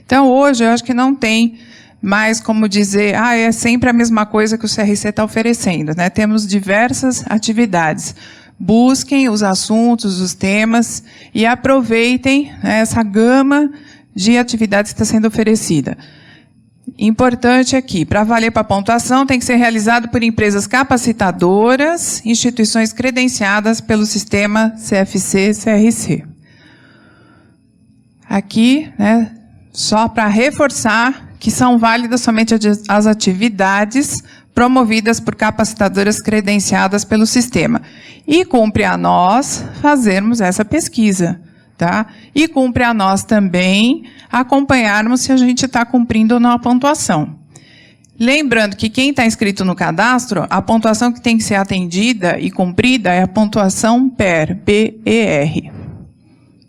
S2: Então, hoje, eu acho que não tem mais como dizer, é sempre a mesma coisa que o CRC está oferecendo. Temos diversas atividades. Busquem os assuntos, os temas e aproveitem essa gama de atividades que está sendo oferecida. Importante aqui, para valer para a pontuação, tem que ser realizado por empresas capacitadoras, instituições credenciadas pelo sistema CFC-CRC. Aqui, só para reforçar que são válidas somente as atividades promovidas por capacitadoras credenciadas pelo sistema. E cumpre a nós fazermos essa pesquisa. Tá? E cumpre a nós também acompanharmos se a gente está cumprindo ou não a pontuação. Lembrando que quem está inscrito no cadastro, a pontuação que tem que ser atendida e cumprida é a pontuação PER, PER.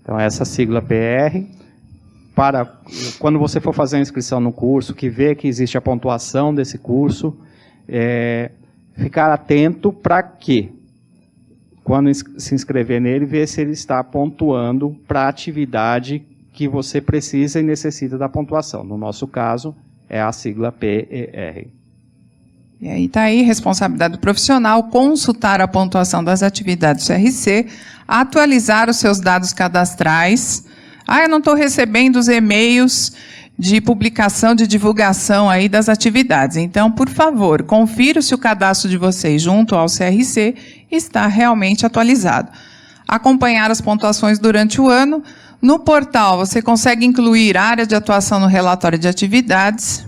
S1: Então, essa sigla PER, para quando você for fazer a inscrição no curso, que vê que existe a pontuação desse curso, ficar atento para quê? Quando se inscrever nele, ver se ele está pontuando para a atividade que você precisa e necessita da pontuação. No nosso caso, é a sigla PER.
S2: E aí está aí, responsabilidade do profissional, consultar a pontuação das atividades do CRC, atualizar os seus dados cadastrais. Eu não estou recebendo os e-mails de publicação, de divulgação aí das atividades. Então, por favor, confira se o cadastro de vocês junto ao CRC está realmente atualizado. Acompanhar as pontuações durante o ano. No portal, você consegue incluir área de atuação no relatório de atividades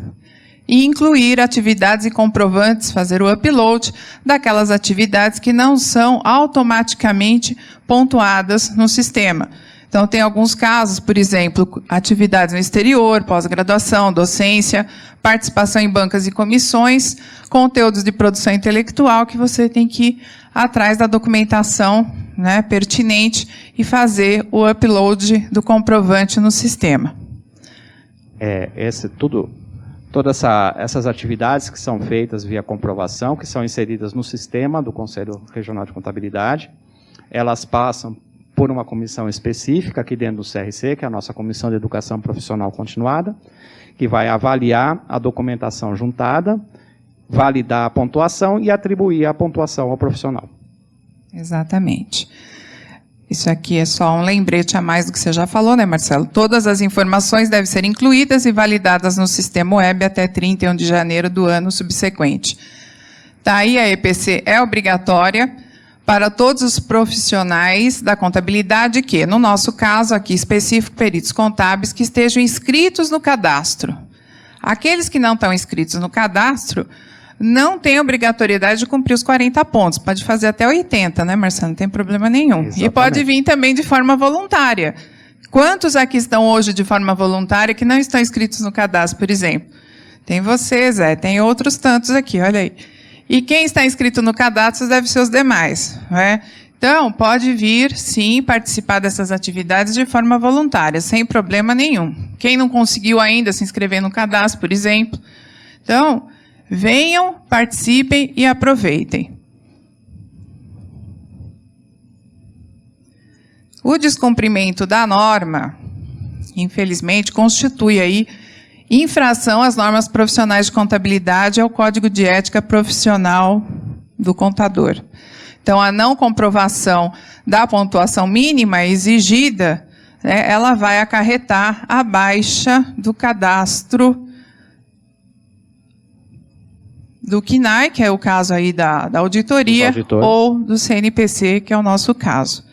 S2: e incluir atividades e comprovantes, fazer o upload daquelas atividades que não são automaticamente pontuadas no sistema. Então, tem alguns casos, por exemplo, atividades no exterior, pós-graduação, docência, participação em bancas e comissões, conteúdos de produção intelectual, que você tem que ir atrás da documentação pertinente e fazer o upload do comprovante no sistema.
S1: Todas essas atividades que são feitas via comprovação, que são inseridas no sistema do Conselho Regional de Contabilidade, elas passam por uma comissão específica aqui dentro do CRC, que é a nossa Comissão de Educação Profissional Continuada, que vai avaliar a documentação juntada, validar a pontuação e atribuir a pontuação ao profissional.
S2: Exatamente. Isso aqui é só um lembrete a mais do que você já falou, Marcelo? Todas as informações devem ser incluídas e validadas no sistema web até 31 de janeiro do ano subsequente. Tá aí, a EPC é obrigatória para todos os profissionais da contabilidade que, no nosso caso aqui específico, peritos contábeis, que estejam inscritos no cadastro. Aqueles que não estão inscritos no cadastro não têm obrigatoriedade de cumprir os 40 pontos. Pode fazer até 80, Marcelo? Não tem problema nenhum. Exatamente. E pode vir também de forma voluntária. Quantos aqui estão hoje de forma voluntária que não estão inscritos no cadastro, por exemplo? Tem vocês, tem outros tantos aqui, olha aí. E quem está inscrito no cadastro deve ser os demais. Então, pode vir, sim, participar dessas atividades de forma voluntária, sem problema nenhum. Quem não conseguiu ainda se inscrever no cadastro, por exemplo. Então, venham, participem e aproveitem. O descumprimento da norma, infelizmente, constitui aí infração às normas profissionais de contabilidade e ao Código de Ética Profissional do Contador. Então, a não comprovação da pontuação mínima exigida, ela vai acarretar a baixa do cadastro do CNAE, que é o caso aí da auditoria, ou do CNPC, que é o nosso caso.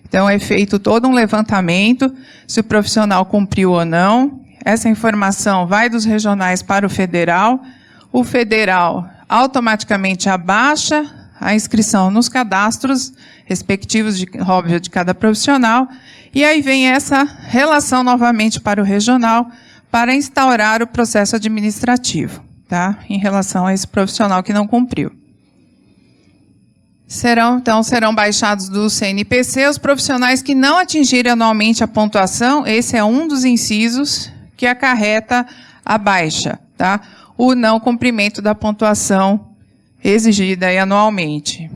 S2: Então, é feito todo um levantamento, se o profissional cumpriu ou não. essa informação vai dos regionais para o federal automaticamente abaixa a inscrição nos cadastros respectivos, óbvio, de cada profissional, e aí vem essa relação novamente para o regional para instaurar o processo administrativo, tá? Em relação a esse profissional que não cumpriu. Então, serão baixados do CNPC os profissionais que não atingirem anualmente a pontuação, esse é um dos incisos que acarreta a baixa, tá? O não cumprimento da pontuação exigida aí anualmente.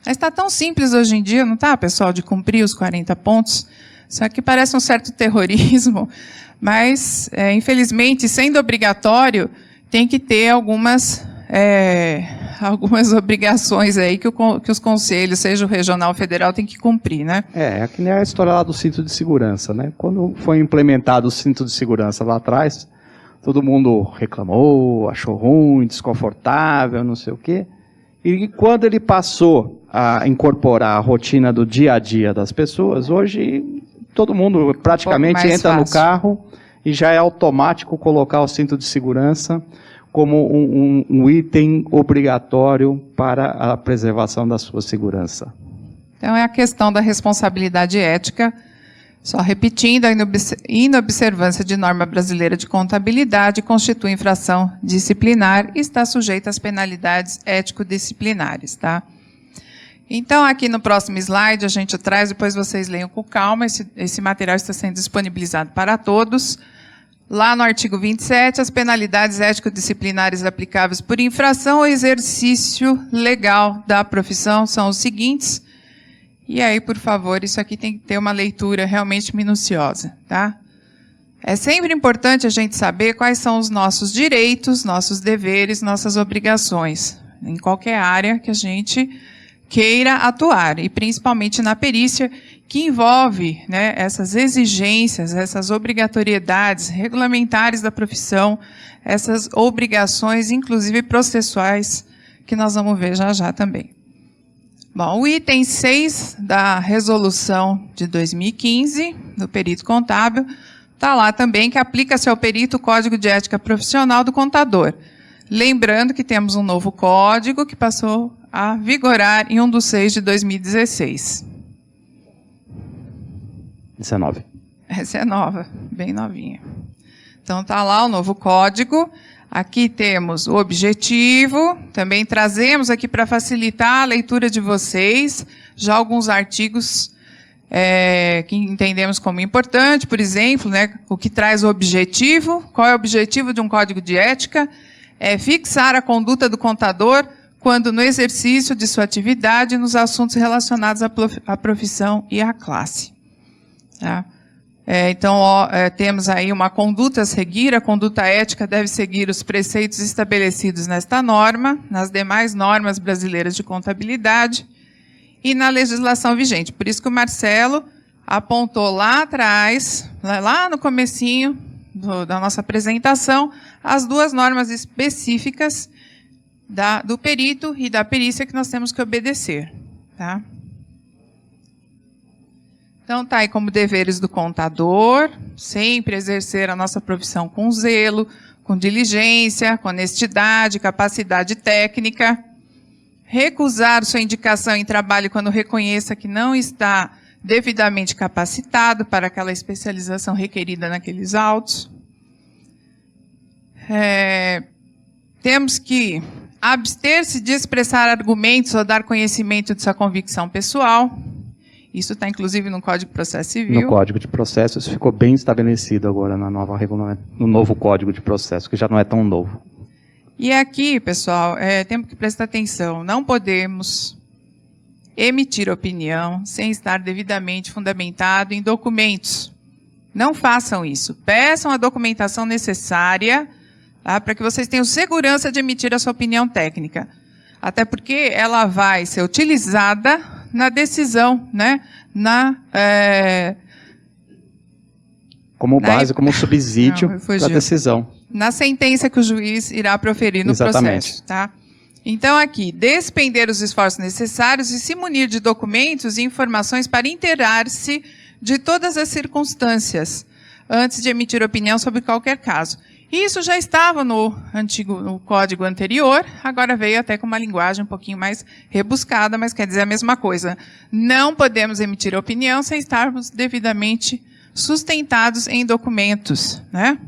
S2: Mas está tão simples hoje em dia, não está, pessoal, de cumprir os 40 pontos? Isso aqui parece um certo terrorismo, mas, infelizmente, sendo obrigatório, tem que ter algumas obrigações aí que os conselhos, seja o regional ou federal, tem que cumprir, né?
S1: É que nem a história lá do cinto de segurança, né? Quando foi implementado o cinto de segurança lá atrás, todo mundo reclamou, achou ruim, desconfortável, não sei o quê. E quando ele passou a incorporar a rotina do dia a dia das pessoas, hoje todo mundo praticamente entra no carro e já é automático colocar o cinto de segurança como um item obrigatório para a preservação da sua segurança.
S2: Então é a questão da responsabilidade ética. Só repetindo, a inobservância de norma brasileira de contabilidade constitui infração disciplinar e está sujeita às penalidades ético-disciplinares, tá? Então, aqui no próximo slide, a gente traz, depois vocês leiam com calma, esse material está sendo disponibilizado para todos. Lá no artigo 27, as penalidades ético-disciplinares aplicáveis por infração ao exercício legal da profissão são os seguintes. E aí, por favor, isso aqui tem que ter uma leitura realmente minuciosa, tá? É sempre importante a gente saber quais são os nossos direitos, nossos deveres, nossas obrigações, em qualquer área que a gente queira atuar, e principalmente na perícia, que envolve, né, essas exigências, essas obrigatoriedades regulamentares da profissão, essas obrigações, inclusive processuais, que nós vamos ver já já também. Bom, o item 6 da resolução de 2015, do perito contábil, está lá também, que aplica-se ao perito o Código de Ética Profissional do Contador. Lembrando que temos um novo código que passou a vigorar em 1/6 de 2016.
S1: 19.
S2: Essa é nova, bem novinha. Então, está lá o novo código. Aqui temos o objetivo, também trazemos aqui para facilitar a leitura de vocês, já alguns artigos que entendemos como importante, por exemplo, né, o que traz o objetivo, qual é o objetivo de um código de ética, é fixar a conduta do contador quando no exercício de sua atividade nos assuntos relacionados à profissão e à classe. Tá? Então, temos aí uma conduta a seguir, a conduta ética deve seguir os preceitos estabelecidos nesta norma, nas demais normas brasileiras de contabilidade e na legislação vigente. Por isso que o Marcelo apontou lá atrás, lá no comecinho da nossa apresentação, as duas normas específicas do perito e da perícia que nós temos que obedecer. Tá? Então, está aí como deveres do contador, sempre exercer a nossa profissão com zelo, com diligência, com honestidade, capacidade técnica, recusar sua indicação em trabalho quando reconheça que não está devidamente capacitado para aquela especialização requerida naqueles autos. Temos que abster-se de expressar argumentos ou dar conhecimento de sua convicção pessoal. Isso está, inclusive, no Código de Processo Civil.
S1: No Código de Processo, isso ficou bem estabelecido agora no novo Código de Processo, que já não é tão novo.
S2: E aqui, pessoal, temos que prestar atenção. Não podemos emitir opinião sem estar devidamente fundamentado em documentos. Não façam isso. Peçam a documentação necessária, tá, para que vocês tenham segurança de emitir a sua opinião técnica. Até porque ela vai ser utilizada na decisão, né?
S1: Como base, como subsídio para a decisão.
S2: Na sentença que o juiz irá proferir no processo. Tá? Então, aqui, despender os esforços necessários e se munir de documentos e informações para inteirar-se de todas as circunstâncias antes de emitir opinião sobre qualquer caso. Isso já estava no código anterior, agora veio até com uma linguagem um pouquinho mais rebuscada, mas quer dizer a mesma coisa. Não podemos emitir opinião sem estarmos devidamente sustentados em documentos, né?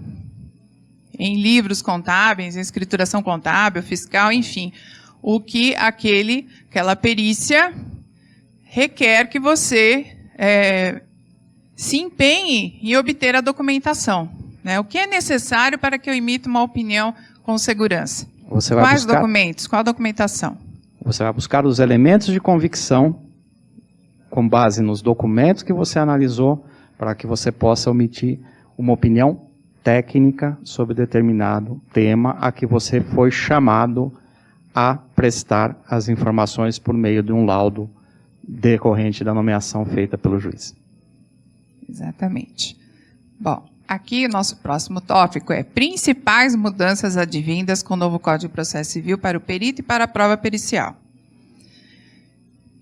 S2: Em livros contábeis, em escrituração contábil, fiscal, enfim. O que aquela perícia requer que você se empenhe em obter a documentação. Né? O que é necessário para que eu emita uma opinião com segurança? Quais documentos? Qual a documentação?
S1: Você vai buscar os elementos de convicção com base nos documentos que você analisou para que você possa emitir uma opinião técnica sobre determinado tema a que você foi chamado a prestar as informações por meio de um laudo decorrente da nomeação feita pelo juiz.
S2: Exatamente. Bom, aqui o nosso próximo tópico é principais mudanças advindas com o novo Código de Processo Civil para o perito e para a prova pericial.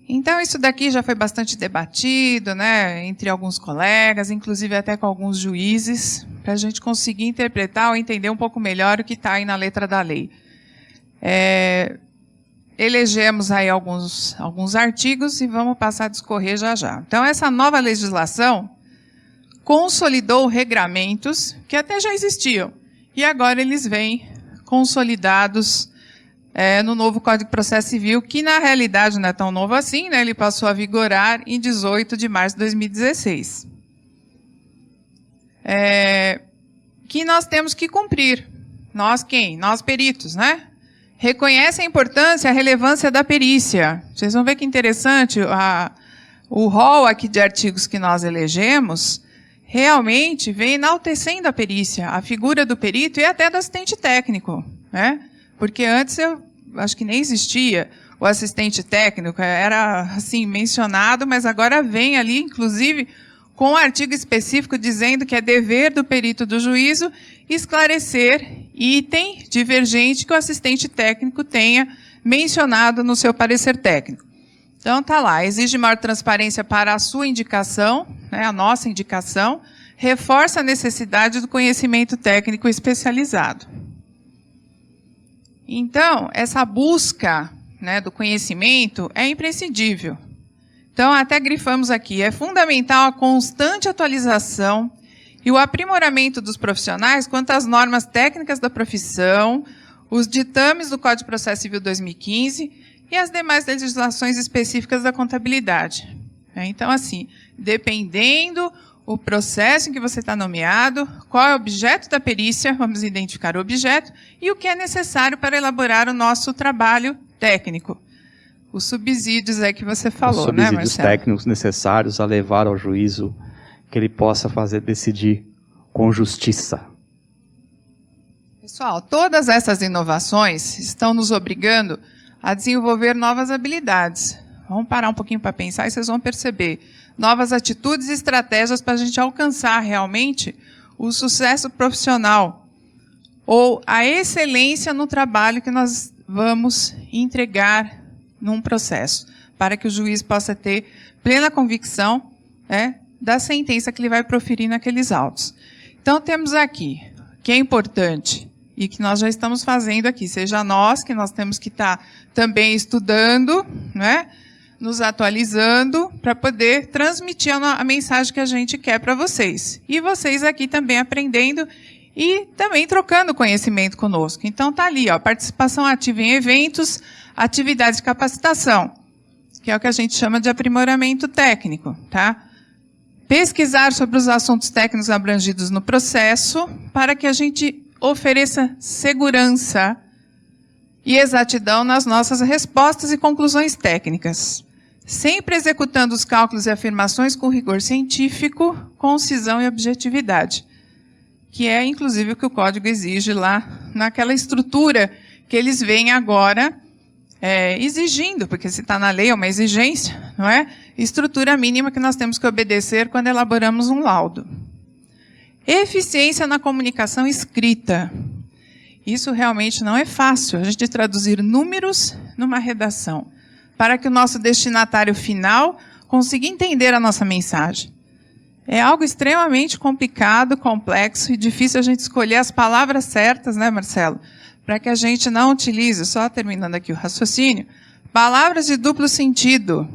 S2: Então, isso daqui já foi bastante debatido, né, entre alguns colegas, inclusive até com alguns juízes, para a gente conseguir interpretar ou entender um pouco melhor o que está aí na letra da lei. Elegemos aí alguns artigos e vamos passar a discorrer já já. Então, essa nova legislação consolidou regramentos que até já existiam. E agora eles vêm consolidados no novo Código de Processo Civil, que na realidade não é tão novo assim, né? Ele passou a vigorar em 18 de março de 2016. Que nós temos que cumprir. Nós quem? Nós peritos, né? Reconhece a importância, a relevância da perícia. Vocês vão ver que interessante, o rol aqui de artigos que nós elegemos realmente vem enaltecendo a perícia, a figura do perito e até do assistente técnico, né? Porque antes eu acho que nem existia o assistente técnico, era assim mencionado, mas agora vem ali, inclusive, com um artigo específico dizendo que é dever do perito do juízo esclarecer item divergente que o assistente técnico tenha mencionado no seu parecer técnico. Então, está lá, exige maior transparência para a sua indicação, né, a nossa indicação, reforça a necessidade do conhecimento técnico especializado. Então, essa busca, né, do conhecimento é imprescindível. Então, até grifamos aqui, é fundamental a constante atualização e o aprimoramento dos profissionais quanto às normas técnicas da profissão, os ditames do Código de Processo Civil 2015 e as demais legislações específicas da contabilidade. Então, assim, dependendo o processo em que você está nomeado, qual é o objeto da perícia, vamos identificar o objeto, e o que é necessário para elaborar o nosso trabalho técnico. Os subsídios é que você falou, né, Marcelo?
S1: Os subsídios técnicos necessários a levar ao juízo que ele possa decidir com justiça.
S2: Pessoal, todas essas inovações estão nos obrigando a desenvolver novas habilidades. Vamos parar um pouquinho para pensar e vocês vão perceber. Novas atitudes e estratégias para a gente alcançar realmente o sucesso profissional ou a excelência no trabalho que nós vamos entregar num processo, para que o juiz possa ter plena convicção, né, da sentença que ele vai proferir naqueles autos. Então, temos aqui, que é importante, e que nós já estamos fazendo aqui, seja nós, que nós temos que estar também estudando, né, nos atualizando, para poder transmitir a mensagem que a gente quer para vocês. E vocês aqui também aprendendo e também trocando conhecimento conosco. Então, está ali, ó, participação ativa em eventos, atividades de capacitação, que é o que a gente chama de aprimoramento técnico, tá? Pesquisar sobre os assuntos técnicos abrangidos no processo, para que a gente ofereça segurança e exatidão nas nossas respostas e conclusões técnicas, sempre executando os cálculos e afirmações com rigor científico, concisão e objetividade, que é, inclusive, o que o Código exige lá naquela estrutura que eles veem agora exigindo, porque se está na lei é uma exigência, não é? Estrutura mínima que nós temos que obedecer quando elaboramos um laudo. Eficiência na comunicação escrita. Isso realmente não é fácil, a gente traduzir números numa redação, para que o nosso destinatário final consiga entender a nossa mensagem. É algo extremamente complicado, complexo e difícil a gente escolher as palavras certas, né, Marcelo? Para que a gente não utilize, só terminando aqui o raciocínio, palavras de duplo sentido.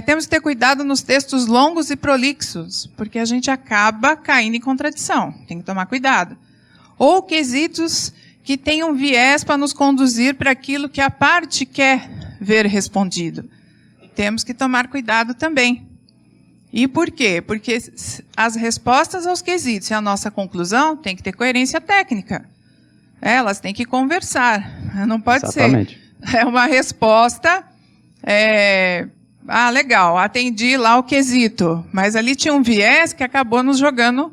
S2: Temos que ter cuidado nos textos longos e prolixos, porque a gente acaba caindo em contradição. Tem que tomar cuidado. Ou quesitos que tenham viés para nos conduzir para aquilo que a parte quer ver respondido. Temos que tomar cuidado também. E por quê? Porque as respostas aos quesitos e a nossa conclusão tem que ter coerência técnica. Elas têm que conversar. Não pode
S1: Exatamente.
S2: ser uma resposta... legal, atendi lá o quesito, mas ali tinha um viés que acabou nos jogando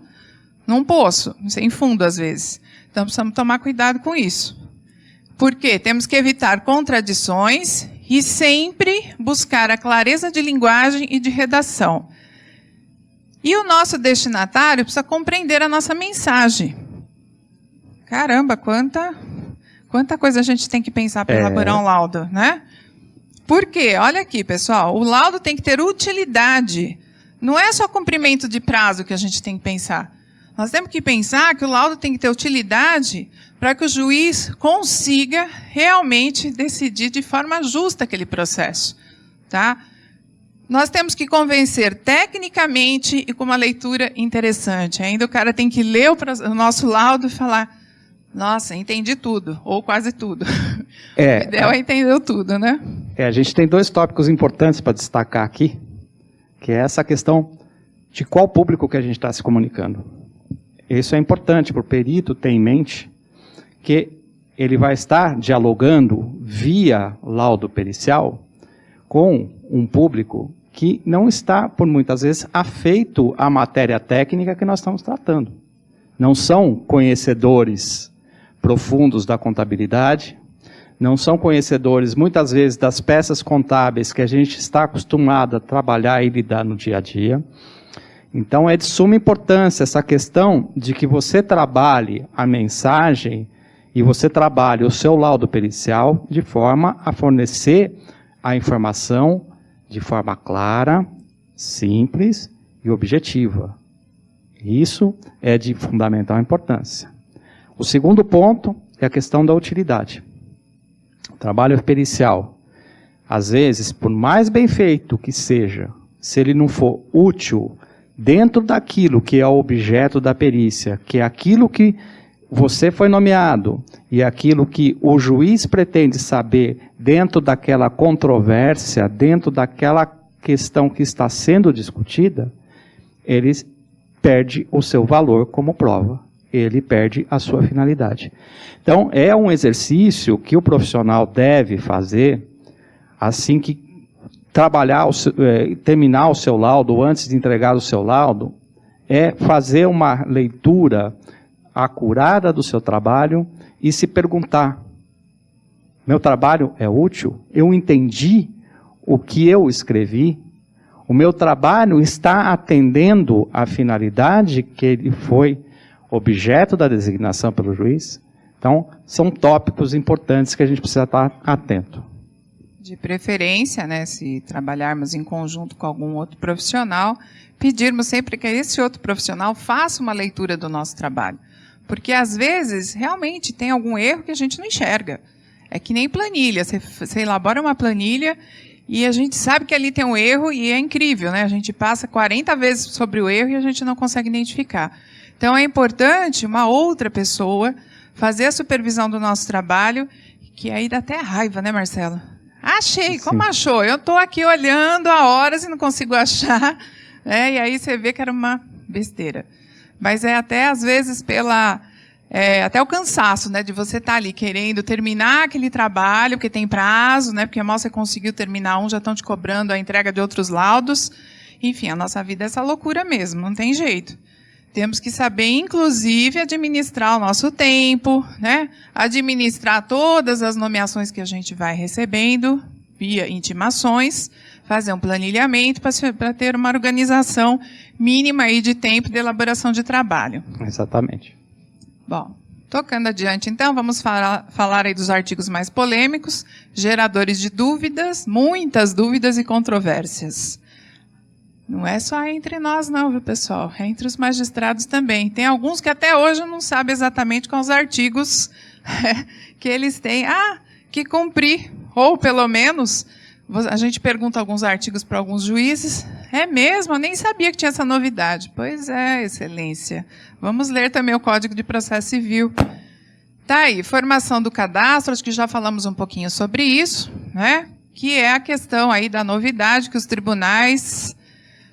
S2: num poço, sem fundo às vezes. Então precisamos tomar cuidado com isso. Por quê? Temos que evitar contradições e sempre buscar a clareza de linguagem e de redação. E o nosso destinatário precisa compreender a nossa mensagem. Caramba, quanta coisa a gente tem que pensar para elaborar um laudo, né? Por quê? Olha aqui, pessoal, o laudo tem que ter utilidade. Não é só cumprimento de prazo que a gente tem que pensar. Nós temos que pensar que o laudo tem que ter utilidade para que o juiz consiga realmente decidir de forma justa aquele processo. Tá? Nós temos que convencer tecnicamente e com uma leitura interessante. Ainda o cara tem que ler o nosso laudo e falar, nossa, entendi tudo, ou quase tudo. O ideal é entender tudo, né?
S1: A gente tem 2 tópicos importantes para destacar aqui, que é essa questão de qual público que a gente está se comunicando. Isso é importante para o perito ter em mente que ele vai estar dialogando via laudo pericial com um público que não está, por muitas vezes, afeito à matéria técnica que nós estamos tratando. Não são conhecedores profundos da contabilidade, não são conhecedores, muitas vezes, das peças contábeis que a gente está acostumado a trabalhar e lidar no dia a dia. Então, é de suma importância essa questão de que você trabalhe a mensagem e você trabalhe o seu laudo pericial de forma a fornecer a informação de forma clara, simples e objetiva. Isso é de fundamental importância. O segundo ponto é a questão da utilidade. O trabalho pericial, às vezes, por mais bem feito que seja, se ele não for útil dentro daquilo que é o objeto da perícia, que é aquilo que você foi nomeado e aquilo que o juiz pretende saber dentro daquela controvérsia, dentro daquela questão que está sendo discutida, ele perde o seu valor como prova. Ele perde a sua finalidade. Então, é um exercício que o profissional deve fazer assim que terminar o seu laudo, antes de entregar o seu laudo, é fazer uma leitura acurada do seu trabalho e se perguntar, meu trabalho é útil? Eu entendi o que eu escrevi? O meu trabalho está atendendo à finalidade que ele foi objeto da designação pelo juiz? Então, são tópicos importantes que a gente precisa estar atento.
S2: De preferência, né, se trabalharmos em conjunto com algum outro profissional, pedirmos sempre que esse outro profissional faça uma leitura do nosso trabalho. Porque, às vezes, realmente tem algum erro que a gente não enxerga. É que nem planilha. Você elabora uma planilha e a gente sabe que ali tem um erro e é incrível, né? A gente passa 40 vezes sobre o erro e a gente não consegue identificar. Então, é importante uma outra pessoa fazer a supervisão do nosso trabalho, que aí dá até raiva, né, Marcelo? Achei, como achou? Eu estou aqui olhando há horas e não consigo achar, né? E aí você vê que era uma besteira. Mas é até, às vezes, até o cansaço, né, de você estar ali querendo terminar aquele trabalho, porque tem prazo, né, porque mal você conseguiu terminar um, já estão te cobrando a entrega de outros laudos. Enfim, a nossa vida é essa loucura mesmo, não tem jeito. Temos que saber, inclusive, administrar o nosso tempo, né? Administrar todas as nomeações que a gente vai recebendo via intimações, fazer um planilhamento para ter uma organização mínima aí de tempo de elaboração de trabalho.
S1: Exatamente.
S2: Bom, tocando adiante, então, vamos falar aí dos artigos mais polêmicos, geradores de dúvidas, muitas dúvidas e controvérsias. Não é só entre nós não, viu, pessoal? É entre os magistrados também. Tem alguns que até hoje não sabem exatamente quais os artigos que eles têm que cumprir. Ou, pelo menos, a gente pergunta alguns artigos para alguns juízes. É mesmo? Eu nem sabia que tinha essa novidade. Pois é, excelência. Vamos ler também o Código de Processo Civil. Tá aí, formação do cadastro, acho que já falamos um pouquinho sobre isso, né? Que é a questão aí da novidade que os tribunais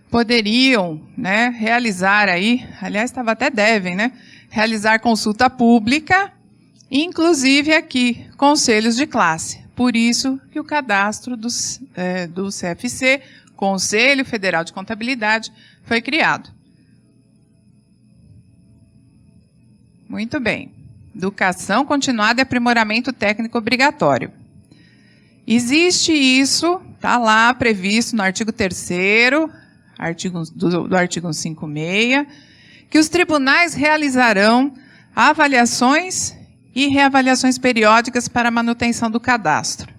S2: poderiam, né, realizar aí, aliás, devem, né, realizar consulta pública, inclusive aqui, conselhos de classe. Por isso que o cadastro do CFC, Conselho Federal de Contabilidade, foi criado. Muito bem. Educação continuada e aprimoramento técnico obrigatório. Existe isso, está lá previsto no artigo 3º, do artigo 156, que os tribunais realizarão avaliações e reavaliações periódicas para a manutenção do cadastro.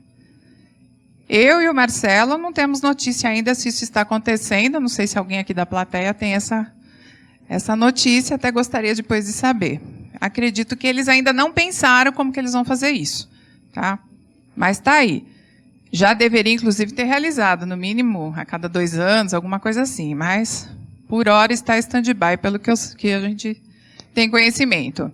S2: Eu e o Marcelo não temos notícia ainda se isso está acontecendo, não sei se alguém aqui da plateia tem essa notícia, até gostaria depois de saber. Acredito que eles ainda não pensaram como que eles vão fazer isso, tá? Mas está aí. Já deveria, inclusive, ter realizado, no mínimo, a cada 2 anos, alguma coisa assim. Mas, por hora, está stand-by, pelo que a gente tem conhecimento.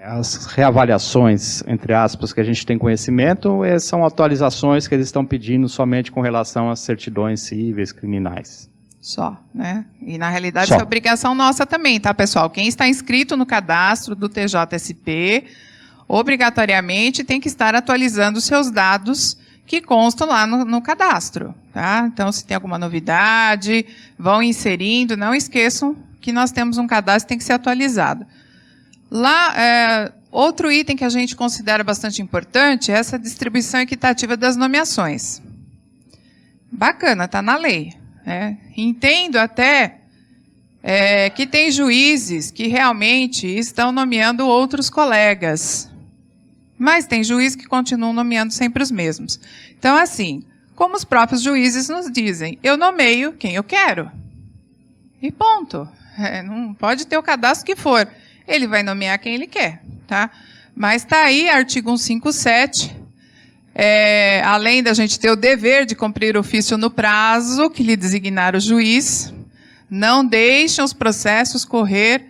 S1: As reavaliações, entre aspas, que a gente tem conhecimento, são atualizações que eles estão pedindo somente com relação às certidões cíveis, criminais.
S2: Só, né? E, na realidade, isso é obrigação nossa também, tá, pessoal? Quem está inscrito no cadastro do TJSP, obrigatoriamente tem que estar atualizando os seus dados que constam lá no cadastro, tá? Então, se tem alguma novidade, vão inserindo, não esqueçam que nós temos um cadastro que tem que ser atualizado. Lá, outro item que a gente considera bastante importante é essa distribuição equitativa das nomeações. Bacana, está na lei. Entendo até que tem juízes que realmente estão nomeando outros colegas, mas tem juízes que continuam nomeando sempre os mesmos. Então, assim, como os próprios juízes nos dizem, eu nomeio quem eu quero. E ponto. Não pode ter o cadastro que for. Ele vai nomear quem ele quer, tá? Mas está aí, artigo 157, além da gente ter o dever de cumprir o ofício no prazo que lhe designar o juiz, não deixem os processos correr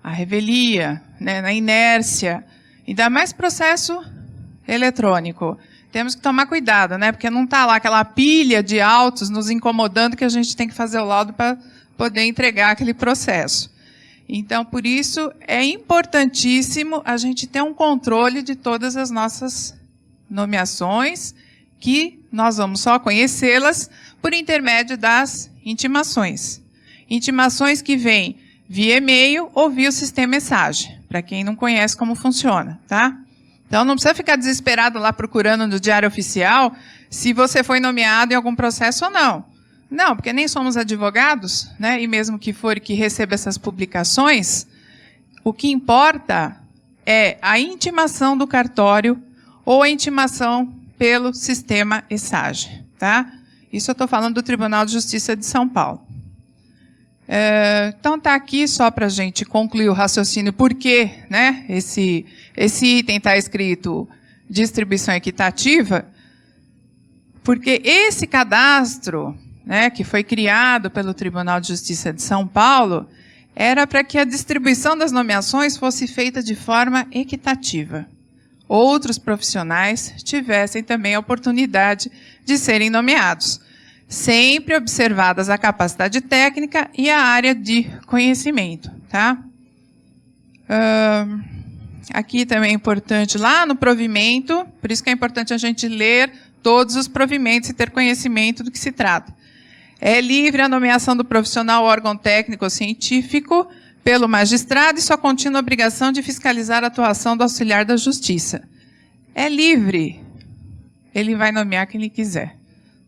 S2: à revelia, né, na inércia. Ainda mais processo eletrônico. Temos que tomar cuidado, né? Porque não está lá aquela pilha de autos nos incomodando que a gente tem que fazer o laudo para poder entregar aquele processo. Então, por isso, é importantíssimo a gente ter um controle de todas as nossas nomeações, que nós vamos só conhecê-las por intermédio das intimações. Intimações que vêm via e-mail ou via o sistema mensagem, para quem não conhece como funciona, tá? Então, não precisa ficar desesperado lá procurando no Diário Oficial se você foi nomeado em algum processo ou não. Não, porque nem somos advogados, né? E mesmo que for que receba essas publicações, o que importa é a intimação do cartório ou a intimação pelo sistema ESAGE, tá? Isso eu estou falando do Tribunal de Justiça de São Paulo. Então, está aqui só para a gente concluir o raciocínio por que, né, esse item está escrito distribuição equitativa, porque esse cadastro, né, que foi criado pelo Tribunal de Justiça de São Paulo, era para que a distribuição das nomeações fosse feita de forma equitativa. Outros profissionais tivessem também a oportunidade de serem nomeados, sempre observadas a capacidade técnica e a área de conhecimento, tá? Aqui também é importante, lá no provimento, por isso que é importante a gente ler todos os provimentos e ter conhecimento do que se trata. É livre a nomeação do profissional ou órgão técnico ou científico pelo magistrado e sua contínua obrigação de fiscalizar a atuação do auxiliar da justiça. É livre. Ele vai nomear quem ele quiser,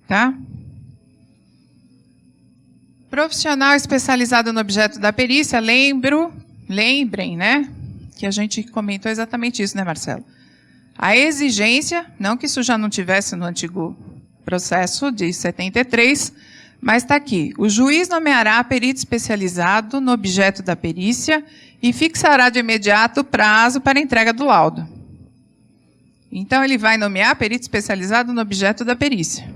S2: tá? Profissional especializado no objeto da perícia, lembrem, né, que a gente comentou exatamente isso, né, Marcelo? A exigência, não que isso já não tivesse no antigo processo de 73, Mas está aqui. O juiz nomeará perito especializado no objeto da perícia e fixará de imediato o prazo para entrega do laudo. Então, ele vai nomear perito especializado no objeto da perícia.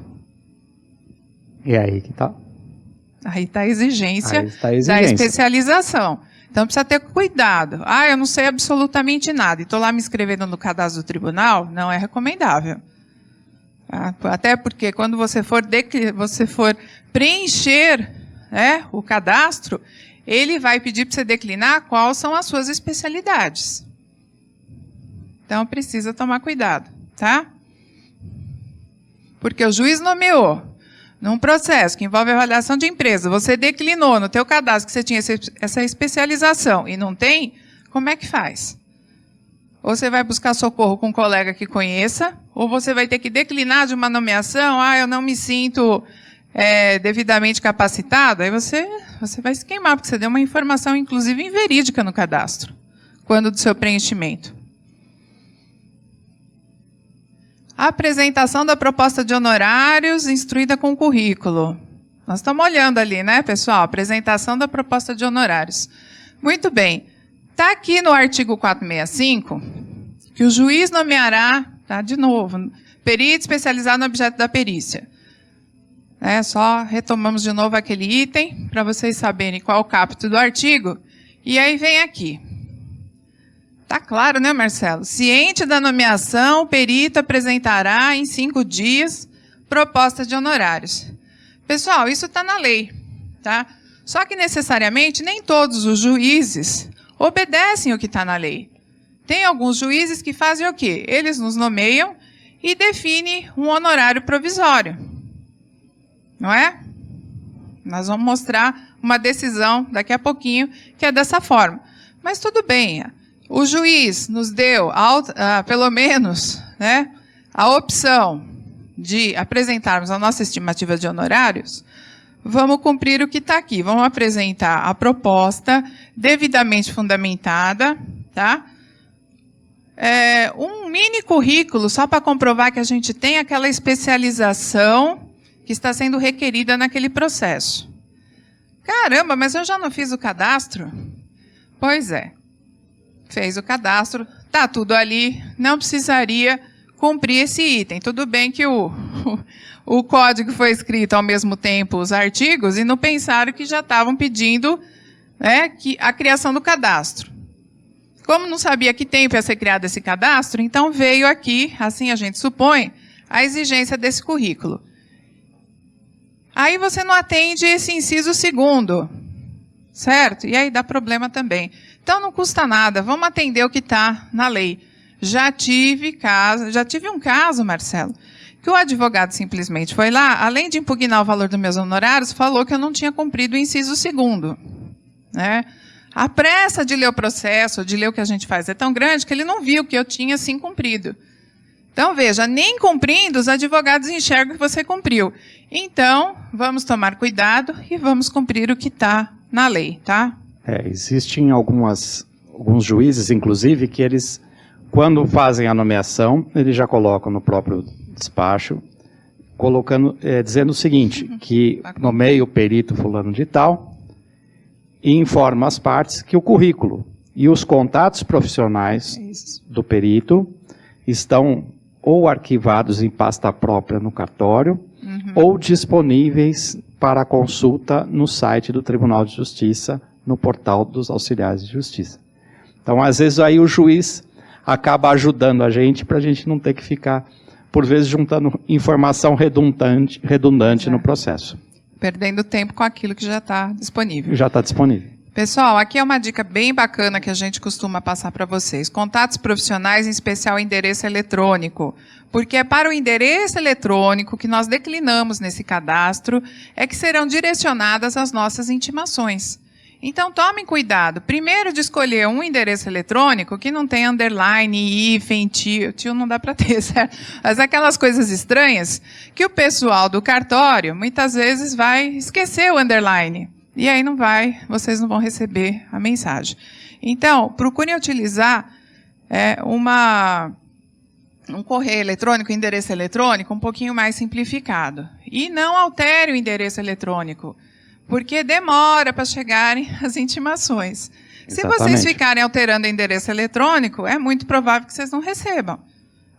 S1: E aí que está?
S2: Aí está a exigência
S1: Aí está a
S2: da especialização. Então, precisa ter cuidado. Ah, eu não sei absolutamente nada e estou lá me inscrevendo no cadastro do tribunal, não é recomendável. Até porque quando você for preencher, né, o cadastro, ele vai pedir para você declinar quais são as suas especialidades. Então, precisa tomar cuidado, tá? Porque o juiz nomeou num processo que envolve avaliação de empresa, você declinou no teu cadastro que você tinha essa especialização e não tem, como é que faz? Ou você vai buscar socorro com um colega que conheça, ou você vai ter que declinar de uma nomeação, eu não me sinto devidamente capacitado, aí você vai se queimar, porque você deu uma informação, inclusive, inverídica no cadastro, quando do seu preenchimento. A apresentação da proposta de honorários instruída com o currículo. Nós estamos olhando ali, né, pessoal? Apresentação da proposta de honorários. Muito bem. Está aqui no artigo 465 que o juiz nomeará, tá, de novo, perito especializado no objeto da perícia. Só retomamos de novo aquele item para vocês saberem qual o caput do artigo. E aí vem aqui. Está claro, né, Marcelo? Ciente da nomeação, o perito apresentará em 5 dias proposta de honorários. Pessoal, isso está na lei, tá? Só que necessariamente nem todos os juízes obedecem o que está na lei. Tem alguns juízes que fazem o quê? Eles nos nomeiam e definem um honorário provisório. Não é? Nós vamos mostrar uma decisão daqui a pouquinho que é dessa forma. Mas tudo bem. O juiz nos deu, pelo menos, né, a opção de apresentarmos a nossa estimativa de honorários. Vamos cumprir o que está aqui. Vamos apresentar a proposta devidamente fundamentada, tá? Um mini currículo, só para comprovar que a gente tem aquela especialização que está sendo requerida naquele processo. Caramba, mas eu já não fiz o cadastro? Pois é. Fez o cadastro, está tudo ali, não precisaria cumprir esse item. Tudo bem que o código foi escrito ao mesmo tempo, os artigos, e não pensaram que já estavam pedindo, né, a criação do cadastro. Como não sabia que tempo ia ser criado esse cadastro, então veio aqui, assim a gente supõe, a exigência desse currículo. Aí você não atende esse inciso 2º, certo? E aí dá problema também. Então não custa nada, vamos atender o que está na lei. Já tive um caso, Marcelo, que o advogado simplesmente foi lá, além de impugnar o valor dos meus honorários, falou que eu não tinha cumprido o inciso 2º. Né? A pressa de ler o processo, de ler o que a gente faz, é tão grande que ele não viu que eu tinha sim cumprido. Então, veja, nem cumprindo, os advogados enxergam que você cumpriu. Então, vamos tomar cuidado e vamos cumprir o que está na lei, tá?
S1: Existem alguns juízes, inclusive, que eles, quando fazem a nomeação, eles já colocam no próprio despacho, dizendo o seguinte, que nomeia o perito fulano de tal e informa as partes que o currículo e os contatos profissionais do perito estão ou arquivados em pasta própria no cartório, ou disponíveis para consulta no site do Tribunal de Justiça, no portal dos auxiliares de justiça. Então, às vezes, aí o juiz acaba ajudando a gente para a gente não ter que ficar, por vezes, juntando informação redundante no processo.
S2: Perdendo tempo com aquilo que já está disponível.
S1: Já está disponível.
S2: Pessoal, aqui é uma dica bem bacana que a gente costuma passar para vocês. Contatos profissionais, em especial endereço eletrônico. Porque é para o endereço eletrônico que nós declinamos nesse cadastro, é que serão direcionadas as nossas intimações. Então, tomem cuidado. Primeiro de escolher um endereço eletrônico que não tem underline, hífen, tio não dá para ter, certo? Mas aquelas coisas estranhas que o pessoal do cartório, muitas vezes, vai esquecer o underline. E aí vocês não vão receber a mensagem. Então, procurem utilizar um correio eletrônico, endereço eletrônico, um pouquinho mais simplificado. E não altere o endereço eletrônico, porque demora para chegarem as intimações. Se vocês ficarem alterando o endereço eletrônico, é muito provável que vocês não recebam.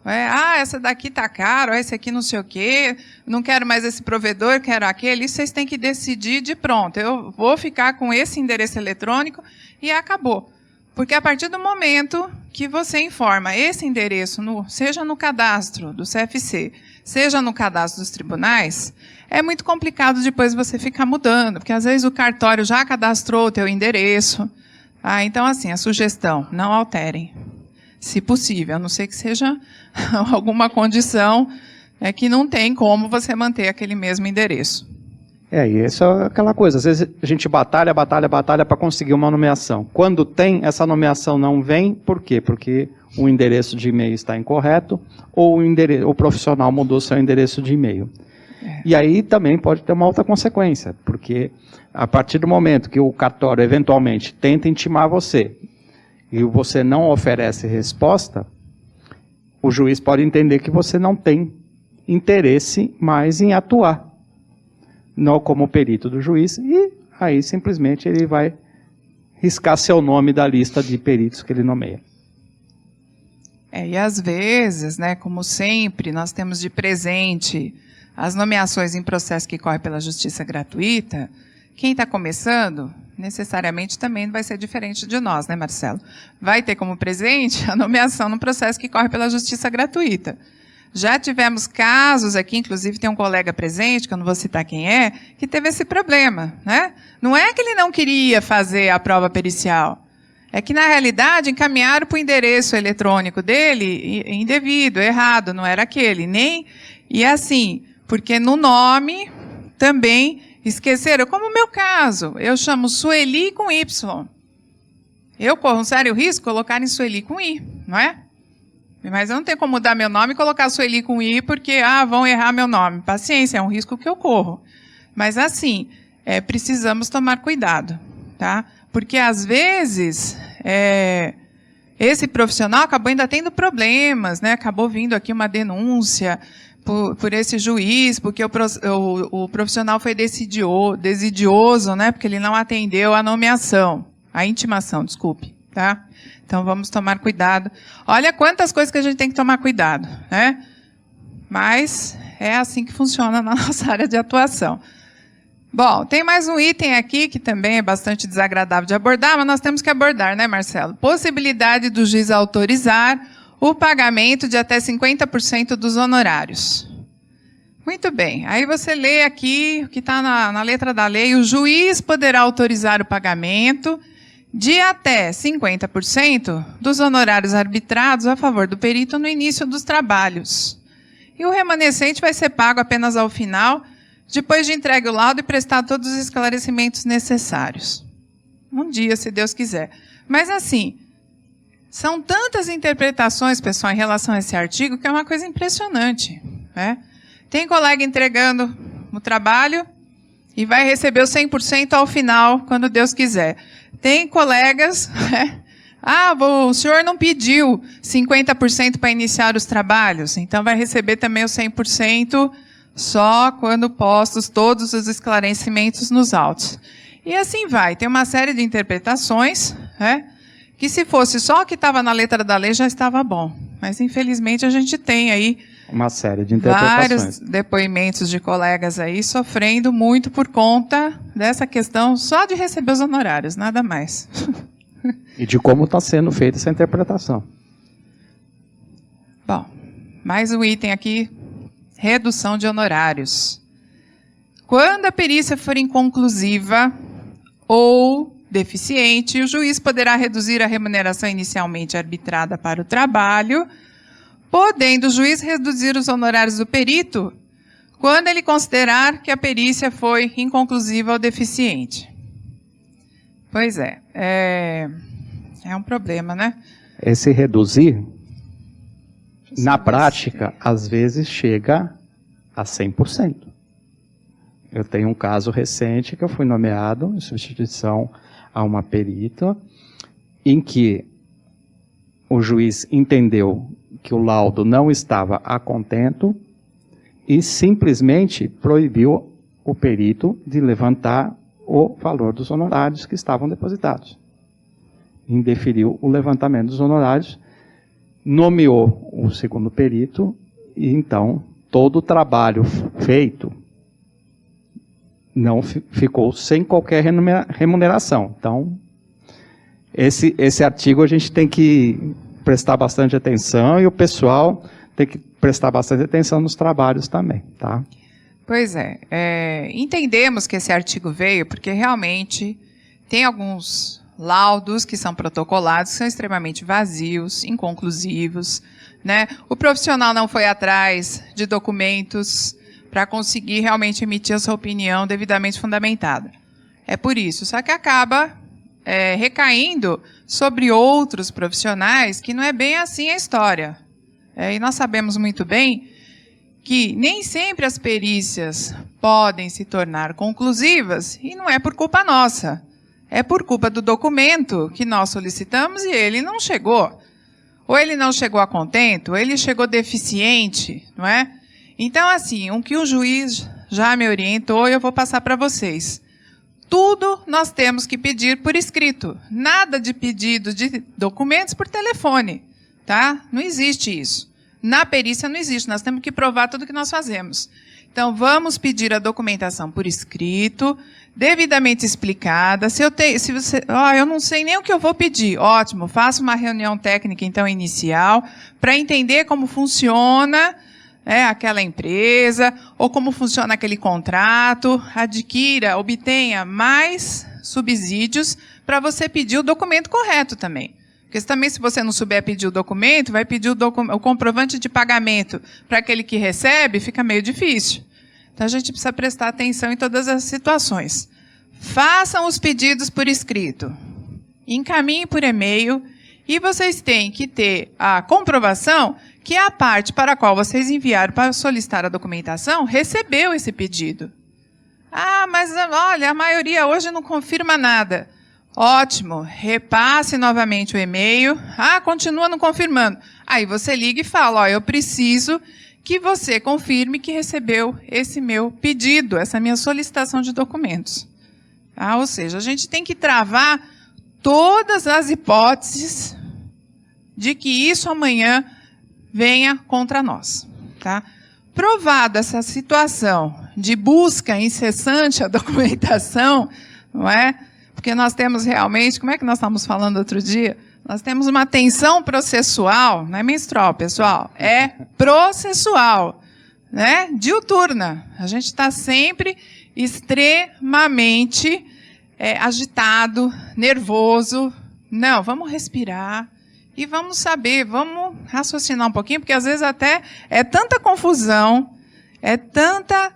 S2: Essa daqui está caro, esse aqui não sei o quê, não quero mais esse provedor, quero aquele. Isso vocês têm que decidir de pronto. Eu vou ficar com esse endereço eletrônico e acabou. Porque a partir do momento que você informa esse endereço, seja no cadastro do CFC, seja no cadastro dos tribunais, é muito complicado depois você ficar mudando, porque às vezes o cartório já cadastrou o teu endereço. Então, assim, a sugestão, não alterem, se possível, a não ser que seja alguma condição que não tem como você manter aquele mesmo endereço.
S1: E isso é aquela coisa, às vezes a gente batalha para conseguir uma nomeação. Quando tem, essa nomeação não vem, por quê? Porque o endereço de e-mail está incorreto, ou o profissional mudou seu endereço de e-mail. E aí também pode ter uma outra consequência, porque a partir do momento que o cartório eventualmente tenta intimar você, e você não oferece resposta, o juiz pode entender que você não tem interesse mais em atuar não como perito do juiz, e aí simplesmente ele vai riscar seu nome da lista de peritos que ele nomeia.
S2: E às vezes, como sempre, nós temos de presente as nomeações em processo que corre pela justiça gratuita. Quem está começando, necessariamente também vai ser diferente de nós, né, Marcelo? Vai ter como presente a nomeação no processo que corre pela justiça gratuita. Já tivemos casos aqui, inclusive tem um colega presente, que eu não vou citar quem é, que teve esse problema, Não é que ele não queria fazer a prova pericial, é que, na realidade, encaminharam para o endereço eletrônico dele indevido, errado, não era aquele, e assim, porque no nome também esqueceram, como o meu caso, eu chamo Sueli com Y. Eu corro um sério risco de colocar em Sueli com I, não é? Mas eu não tenho como mudar meu nome e colocar Sueli com I, porque vão errar meu nome. Paciência, é um risco que eu corro. Mas assim, precisamos tomar cuidado, tá? Porque às vezes esse profissional acabou ainda tendo problemas, Acabou vindo aqui uma denúncia por esse juiz, porque o profissional foi desidioso, Porque ele não atendeu a intimação, desculpe, tá? Então, vamos tomar cuidado. Olha quantas coisas que a gente tem que tomar cuidado, Mas é assim que funciona na nossa área de atuação. Bom, tem mais um item aqui que também é bastante desagradável de abordar, mas nós temos que abordar, Marcelo? Possibilidade do juiz autorizar o pagamento de até 50% dos honorários. Muito bem. Aí você lê aqui o que está na letra da lei. O juiz poderá autorizar o pagamento de até 50% dos honorários arbitrados a favor do perito no início dos trabalhos. E o remanescente vai ser pago apenas ao final, depois de entregue o laudo e prestar todos os esclarecimentos necessários. Um dia, se Deus quiser. Mas assim, são tantas interpretações, pessoal, em relação a esse artigo, que é uma coisa impressionante, Tem colega entregando o trabalho e vai receber o 100% ao final, quando Deus quiser. Tem colegas, o senhor não pediu 50% para iniciar os trabalhos, então vai receber também o 100% só quando postos todos os esclarecimentos nos autos. E assim vai, tem uma série de interpretações, que se fosse só o que estava na letra da lei já estava bom. Mas infelizmente a gente tem aí
S1: uma série de interpretações.
S2: Vários depoimentos de colegas aí sofrendo muito por conta dessa questão só de receber os honorários, nada mais.
S1: E de como está sendo feita essa interpretação.
S2: Bom, mais um item aqui, redução de honorários. Quando a perícia for inconclusiva ou deficiente, o juiz poderá reduzir a remuneração inicialmente arbitrada para o trabalho, podendo o juiz reduzir os honorários do perito quando ele considerar que a perícia foi inconclusiva ou deficiente. Pois é um problema,
S1: Esse reduzir, na prática, às vezes chega a 100%. Eu tenho um caso recente que eu fui nomeado em substituição a uma perita, em que o juiz entendeu que o laudo não estava a contento e simplesmente proibiu o perito de levantar o valor dos honorários que estavam depositados. Indeferiu o levantamento dos honorários, nomeou o segundo perito e então todo o trabalho feito não ficou sem qualquer remuneração. Então, esse artigo a gente tem que prestar bastante atenção e o pessoal tem que prestar bastante atenção nos trabalhos também, tá?
S2: Pois é, entendemos que esse artigo veio porque realmente tem alguns laudos que são protocolados, que são extremamente vazios, inconclusivos, né? O profissional não foi atrás de documentos para conseguir realmente emitir a sua opinião devidamente fundamentada. É por isso, só que acaba recaindo sobre outros profissionais que não é bem assim a história. E nós sabemos muito bem que nem sempre as perícias podem se tornar conclusivas e não é por culpa nossa. É por culpa do documento que nós solicitamos e ele não chegou. Ou ele não chegou a contento, ou ele chegou deficiente, não é? Então, assim, o que o juiz já me orientou, eu vou passar para vocês. Tudo nós temos que pedir por escrito. Nada de pedido de documentos por telefone, tá? Não existe isso. Na perícia não existe, nós temos que provar tudo que nós fazemos. Então, vamos pedir a documentação por escrito, devidamente explicada. Eu não sei nem o que eu vou pedir. Ótimo, faça uma reunião técnica, então, inicial, para entender como funciona aquela empresa, ou como funciona aquele contrato, obtenha mais subsídios para você pedir o documento correto também. Porque também, se você não souber pedir o documento, vai pedir o comprovante de pagamento para aquele que recebe, fica meio difícil. Então, a gente precisa prestar atenção em todas as situações. Façam os pedidos por escrito. Encaminhem por e-mail. E vocês têm que ter a comprovação que a parte para a qual vocês enviaram para solicitar a documentação recebeu esse pedido. Ah, mas olha, a maioria hoje não confirma nada. Ótimo, repasse novamente o e-mail. Ah, continua não confirmando. Aí você liga e fala, eu preciso que você confirme que recebeu esse meu pedido, essa minha solicitação de documentos. Ou seja, a gente tem que travar todas as hipóteses de que isso amanhã venha contra nós. Tá? Provado essa situação de busca incessante à documentação, não é? Porque nós temos realmente, como é que nós estávamos falando outro dia? Nós temos uma tensão processual, não é menstrual, pessoal, é processual, né? Diuturna. A gente está sempre extremamente agitado, nervoso. Não, vamos respirar e vamos saber, vamos raciocinar um pouquinho, porque às vezes até é tanta confusão, é tanta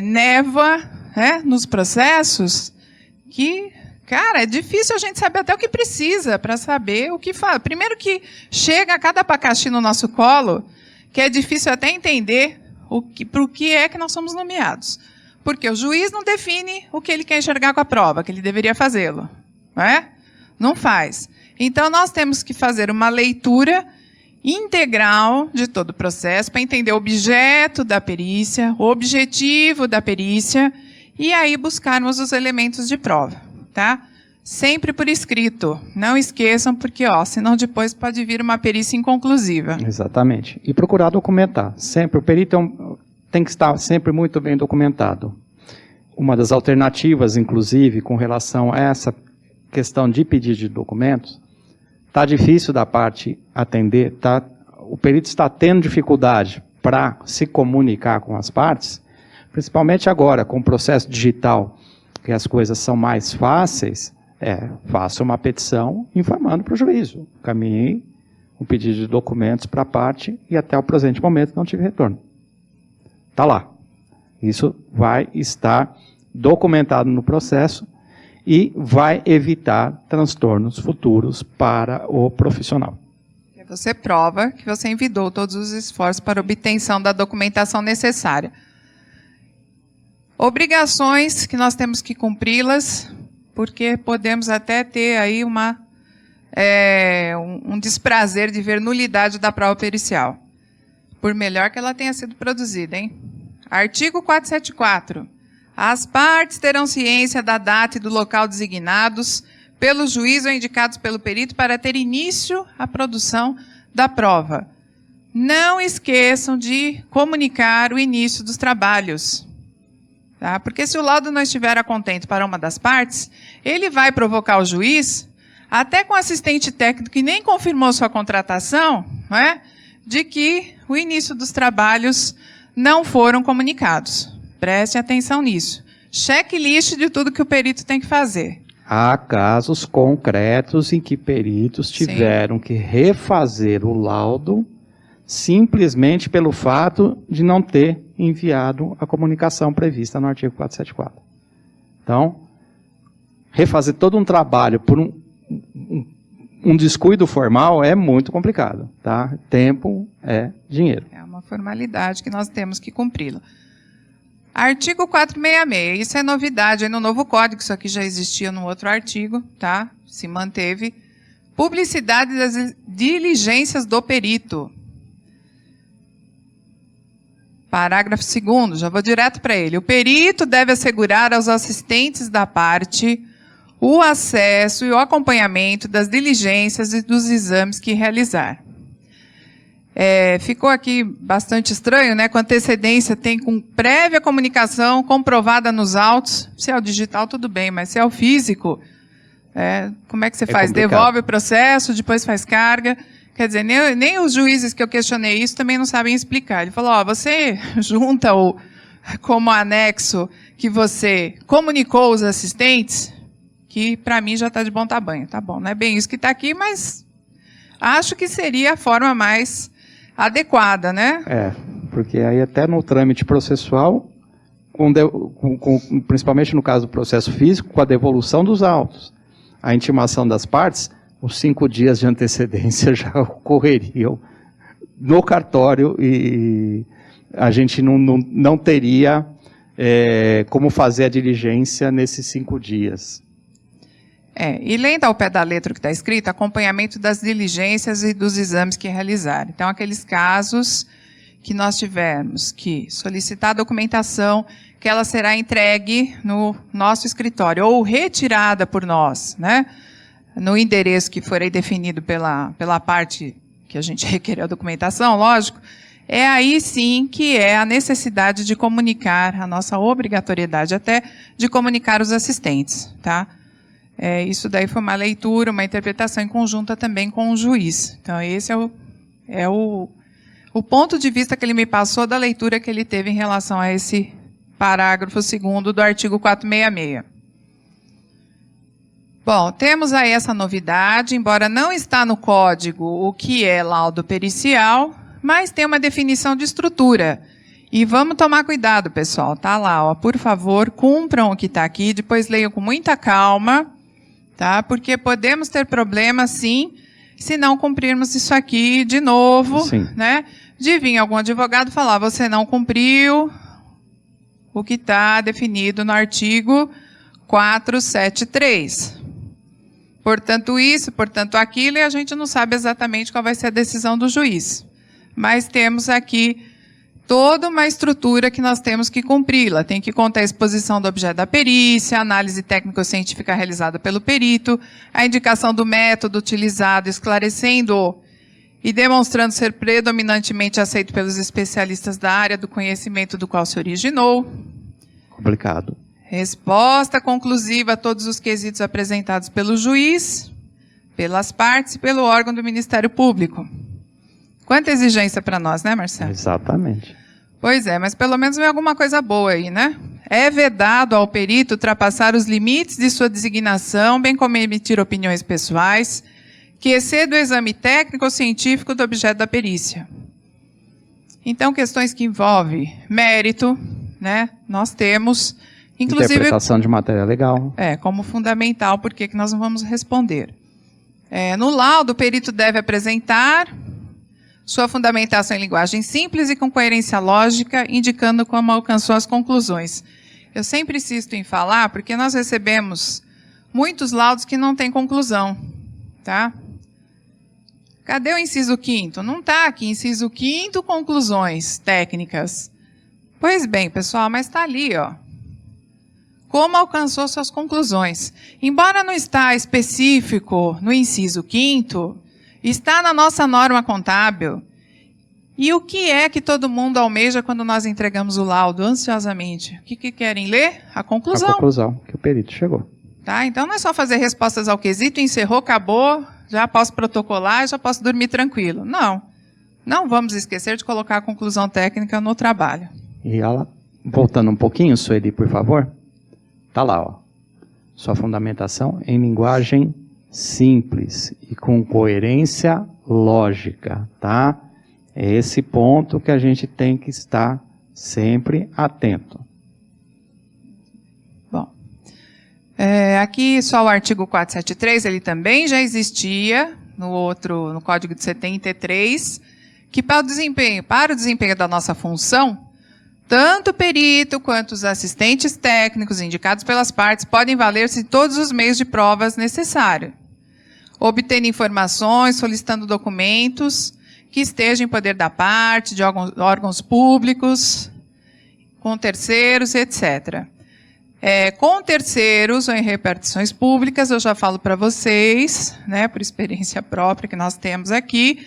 S2: névoa nos processos que, cara, é difícil a gente saber até o que precisa para saber o que faz. Primeiro que chega cada abacaxi no nosso colo, que é difícil até entender para o que é que nós somos nomeados. Porque o juiz não define o que ele quer enxergar com a prova, que ele deveria fazê-lo. Não é? Não faz. Então, nós temos que fazer uma leitura integral de todo o processo para entender o objeto da perícia, o objetivo da perícia, e aí buscarmos os elementos de prova. Tá? Sempre por escrito. Não esqueçam, porque senão depois pode vir uma perícia inconclusiva.
S1: Exatamente. E procurar documentar. Sempre. O perito tem que estar sempre muito bem documentado. Uma das alternativas, inclusive, com relação a essa questão de pedido de documentos, está difícil da parte atender, o perito está tendo dificuldade para se comunicar com as partes, principalmente agora, com o processo digital, que as coisas são mais fáceis, faça uma petição informando para o juízo. Caminhei um pedido de documentos para a parte e até o presente momento não tive retorno. Está lá. Isso vai estar documentado no processo e vai evitar transtornos futuros para o profissional.
S2: Você prova que você envidou todos os esforços para a obtenção da documentação necessária. Obrigações que nós temos que cumpri-las, porque podemos até ter aí uma um desprazer de ver nulidade da prova pericial, por melhor que ela tenha sido produzida, hein? Artigo 474. As partes terão ciência da data e do local designados pelo juiz ou indicados pelo perito para ter início a produção da prova. Não esqueçam de comunicar o início dos trabalhos. Tá? Porque se o laudo não estiver a contento para uma das partes, ele vai provocar o juiz, até com assistente técnico que nem confirmou sua contratação, não é? De que o início dos trabalhos não foram comunicados. Preste atenção nisso. Checklist de tudo que o perito tem que fazer.
S1: Há casos concretos em que peritos tiveram que refazer o laudo simplesmente pelo fato de não ter enviado a comunicação prevista no artigo 474. Então, refazer todo um trabalho por um descuido formal é muito complicado, tá? Tempo é dinheiro.
S2: É uma formalidade que nós temos que cumpri-la. Artigo 466, isso é novidade aí no novo código, isso aqui já existia no outro artigo, tá? Se manteve. Publicidade das diligências do perito. Parágrafo 2º, já vou direto para ele. O perito deve assegurar aos assistentes da parte o acesso e o acompanhamento das diligências e dos exames que realizar. Ficou aqui bastante estranho, né? Com antecedência tem com prévia comunicação comprovada nos autos. Se é o digital, tudo bem, mas se é o físico, como é que você faz?
S1: Complicado.
S2: Devolve o processo, depois faz carga. Quer dizer, nem os juízes que eu questionei isso também não sabem explicar. Ele falou, você junta como anexo que você comunicou os assistentes, que para mim já está de bom tamanho. Tá bom, não é bem isso que está aqui, mas acho que seria a forma mais adequada, né?
S1: Porque aí até no trâmite processual, principalmente no caso do processo físico, com a devolução dos autos, a intimação das partes, os 5 dias de antecedência já ocorreriam no cartório e a gente não teria como fazer a diligência nesses 5 dias.
S2: E lendo ao pé da letra o que está escrito, acompanhamento das diligências e dos exames que realizar. Então, aqueles casos que nós tivermos que solicitar a documentação, que ela será entregue no nosso escritório, ou retirada por nós, né? No endereço que for aí definido pela parte que a gente requerer a documentação, lógico, é aí sim que é a necessidade de comunicar, a nossa obrigatoriedade até de comunicar os assistentes, tá? Isso daí foi uma leitura, uma interpretação em conjunta também com o juiz. Então, esse é o ponto de vista que ele me passou da leitura que ele teve em relação a esse parágrafo 2º do artigo 466. Bom, temos aí essa novidade, embora não está no código o que é laudo pericial, mas tem uma definição de estrutura. E vamos tomar cuidado, pessoal, tá lá, ó, por favor, cumpram o que está aqui, depois leiam com muita calma, tá? Porque podemos ter problemas, sim, se não cumprirmos isso aqui de novo,
S1: sim,
S2: né? De vir algum advogado falar, você não cumpriu o que está definido no artigo 473. Portanto isso, portanto aquilo, e a gente não sabe exatamente qual vai ser a decisão do juiz. Mas temos aqui toda uma estrutura que nós temos que cumpri-la. Tem que conter a exposição do objeto da perícia, a análise técnico-científica realizada pelo perito, a indicação do método utilizado, esclarecendo e demonstrando ser predominantemente aceito pelos especialistas da área do conhecimento do qual se originou.
S1: Complicado.
S2: Resposta conclusiva a todos os quesitos apresentados pelo juiz, pelas partes e pelo órgão do Ministério Público. Quanta exigência para nós, né, Marcelo?
S1: Exatamente.
S2: Pois é, mas pelo menos vem alguma coisa boa aí, né? É vedado ao perito ultrapassar os limites de sua designação, bem como emitir opiniões pessoais, que excedam o exame técnico ou científico do objeto da perícia. Então, questões que envolvem mérito, né? Nós temos, inclusive,
S1: interpretação de matéria legal.
S2: Como fundamental, por que nós não vamos responder. No laudo, o perito deve apresentar sua fundamentação em linguagem simples e com coerência lógica, indicando como alcançou as conclusões. Eu sempre insisto em falar, porque nós recebemos muitos laudos que não têm conclusão, tá? Cadê o inciso 5º? Não está aqui, inciso 5º, conclusões técnicas. Pois bem, pessoal, mas está ali, ó. Como alcançou suas conclusões? Embora não está específico no inciso 5º, está na nossa norma contábil. E o que é que todo mundo almeja quando nós entregamos o laudo ansiosamente? O que querem ler? A conclusão.
S1: A conclusão, que o perito chegou.
S2: Tá? Então não é só fazer respostas ao quesito, encerrou, acabou, já posso protocolar, já posso dormir tranquilo. Não. Não vamos esquecer de colocar a conclusão técnica no trabalho.
S1: E ela, voltando um pouquinho, Sueli, por favor. Está lá, ó. Sua fundamentação em linguagem simples e com coerência lógica, tá? É esse ponto que a gente tem que estar sempre atento.
S2: Bom, aqui só o artigo 473, ele também já existia no Código de 73, que para o desempenho da nossa função, tanto o perito quanto os assistentes técnicos indicados pelas partes podem valer-se de todos os meios de provas necessários, obtendo informações, solicitando documentos que estejam em poder da parte, de órgãos públicos, com terceiros, etc. Com terceiros ou em repartições públicas, eu já falo para vocês, né, por experiência própria que nós temos aqui,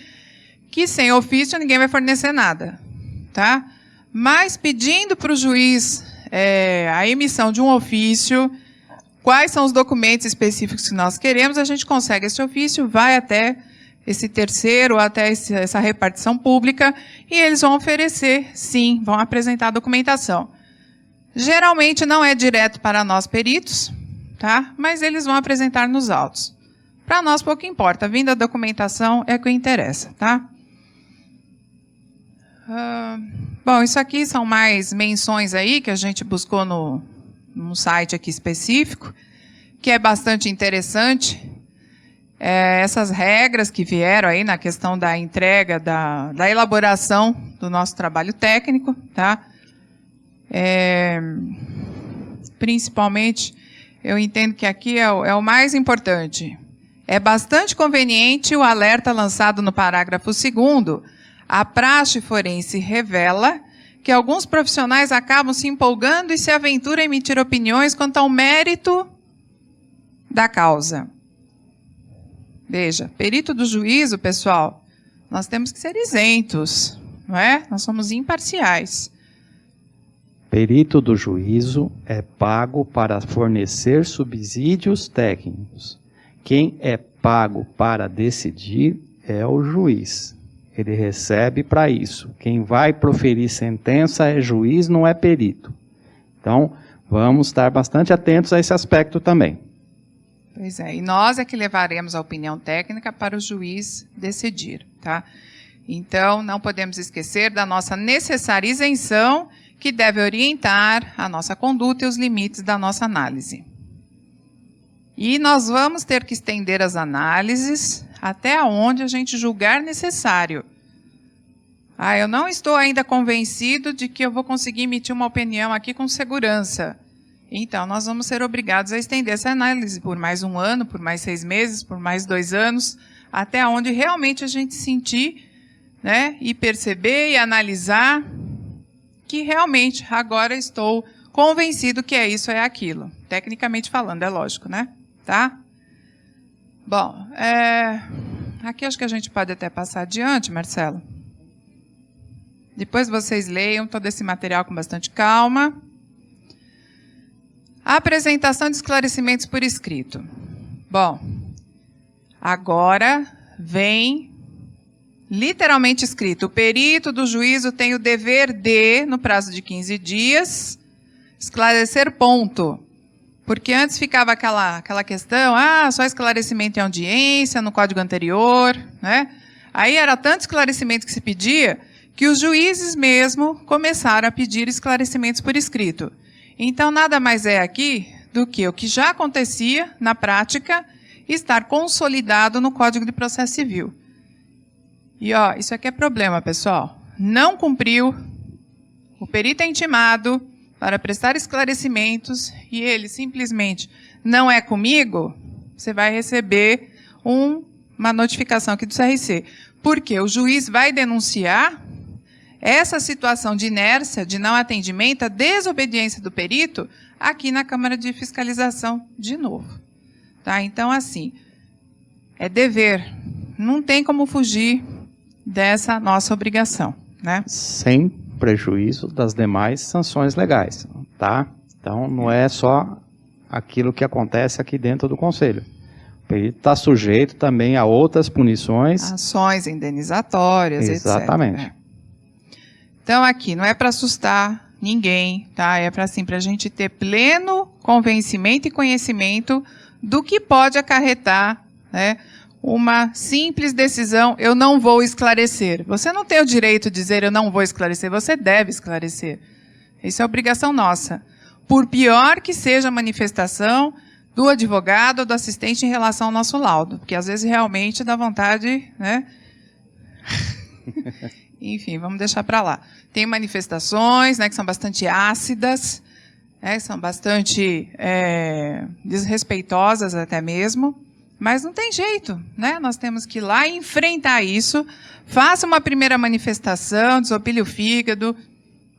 S2: que sem ofício ninguém vai fornecer nada, tá? Mas pedindo para o juiz a emissão de um ofício, quais são os documentos específicos que nós queremos, a gente consegue esse ofício, vai até esse terceiro, até essa repartição pública, e eles vão oferecer, sim, vão apresentar a documentação. Geralmente não é direto para nós peritos, tá? Mas eles vão apresentar nos autos. Para nós pouco importa, vindo a documentação é o que interessa, tá? Bom, isso aqui são mais menções aí que a gente buscou num site aqui específico, que é bastante interessante. Essas regras que vieram aí na questão da entrega, da elaboração do nosso trabalho técnico, tá? Principalmente, eu entendo que aqui é o mais importante. É bastante conveniente o alerta lançado no parágrafo 2º. A praxe forense revela que alguns profissionais acabam se empolgando e se aventuram a emitir opiniões quanto ao mérito da causa. Veja, perito do juízo, pessoal, nós temos que ser isentos, não é? Nós somos imparciais.
S1: Perito do juízo é pago para fornecer subsídios técnicos. Quem é pago para decidir é o juiz. Ele recebe para isso. Quem vai proferir sentença é juiz, não é perito. Então, vamos estar bastante atentos a esse aspecto também.
S2: Pois é, e nós é que levaremos a opinião técnica para o juiz decidir, tá? Então, não podemos esquecer da nossa necessária isenção, que deve orientar a nossa conduta e os limites da nossa análise. E nós vamos ter que estender as análises até onde a gente julgar necessário. Eu não estou ainda convencido de que eu vou conseguir emitir uma opinião aqui com segurança. Então, nós vamos ser obrigados a estender essa análise por mais 1 ano, por mais 6 meses, por mais 2 anos, até onde realmente a gente sentir, né, e perceber e analisar que realmente agora estou convencido que é isso, é aquilo. Tecnicamente falando, é lógico, né? Tá? Bom, aqui acho que a gente pode até passar adiante, Marcelo. Depois vocês leiam todo esse material com bastante calma. A apresentação de esclarecimentos por escrito. Bom, agora vem literalmente escrito: o perito do juízo tem o dever de, no prazo de 15 dias, esclarecer ponto. Porque antes ficava aquela questão, só esclarecimento em audiência, no código anterior, né? Aí era tanto esclarecimento que se pedia, que os juízes mesmo começaram a pedir esclarecimentos por escrito. Então, nada mais é aqui do que o que já acontecia na prática estar consolidado no Código de Processo Civil. E, isso aqui é problema, pessoal. Não cumpriu, o perito é intimado para prestar esclarecimentos e ele simplesmente não é comigo, você vai receber uma notificação aqui do CRC. Porque o juiz vai denunciar essa situação de inércia, de não atendimento, a desobediência do perito, aqui na Câmara de Fiscalização de novo. Tá? Então, assim, é dever. Não tem como fugir dessa nossa obrigação, né?
S1: Sem prejuízo das demais sanções legais, tá? Então, não é só aquilo que acontece aqui dentro do Conselho. O perito está sujeito também a outras punições.
S2: Ações indenizatórias,
S1: Exatamente.
S2: etc. Então, aqui, não é para assustar ninguém, tá? É para assim, a gente ter pleno convencimento e conhecimento do que pode acarretar, né, uma simples decisão, eu não vou esclarecer. Você não tem o direito de dizer eu não vou esclarecer, você deve esclarecer. Isso é obrigação nossa. Por pior que seja a manifestação do advogado ou do assistente em relação ao nosso laudo, porque às vezes realmente dá vontade, né? Enfim, vamos deixar para lá. Tem manifestações, né, que são bastante ácidas, né, são bastante desrespeitosas até mesmo, mas não tem jeito, né? Nós temos que ir lá e enfrentar isso. Faça uma primeira manifestação, desopile o fígado,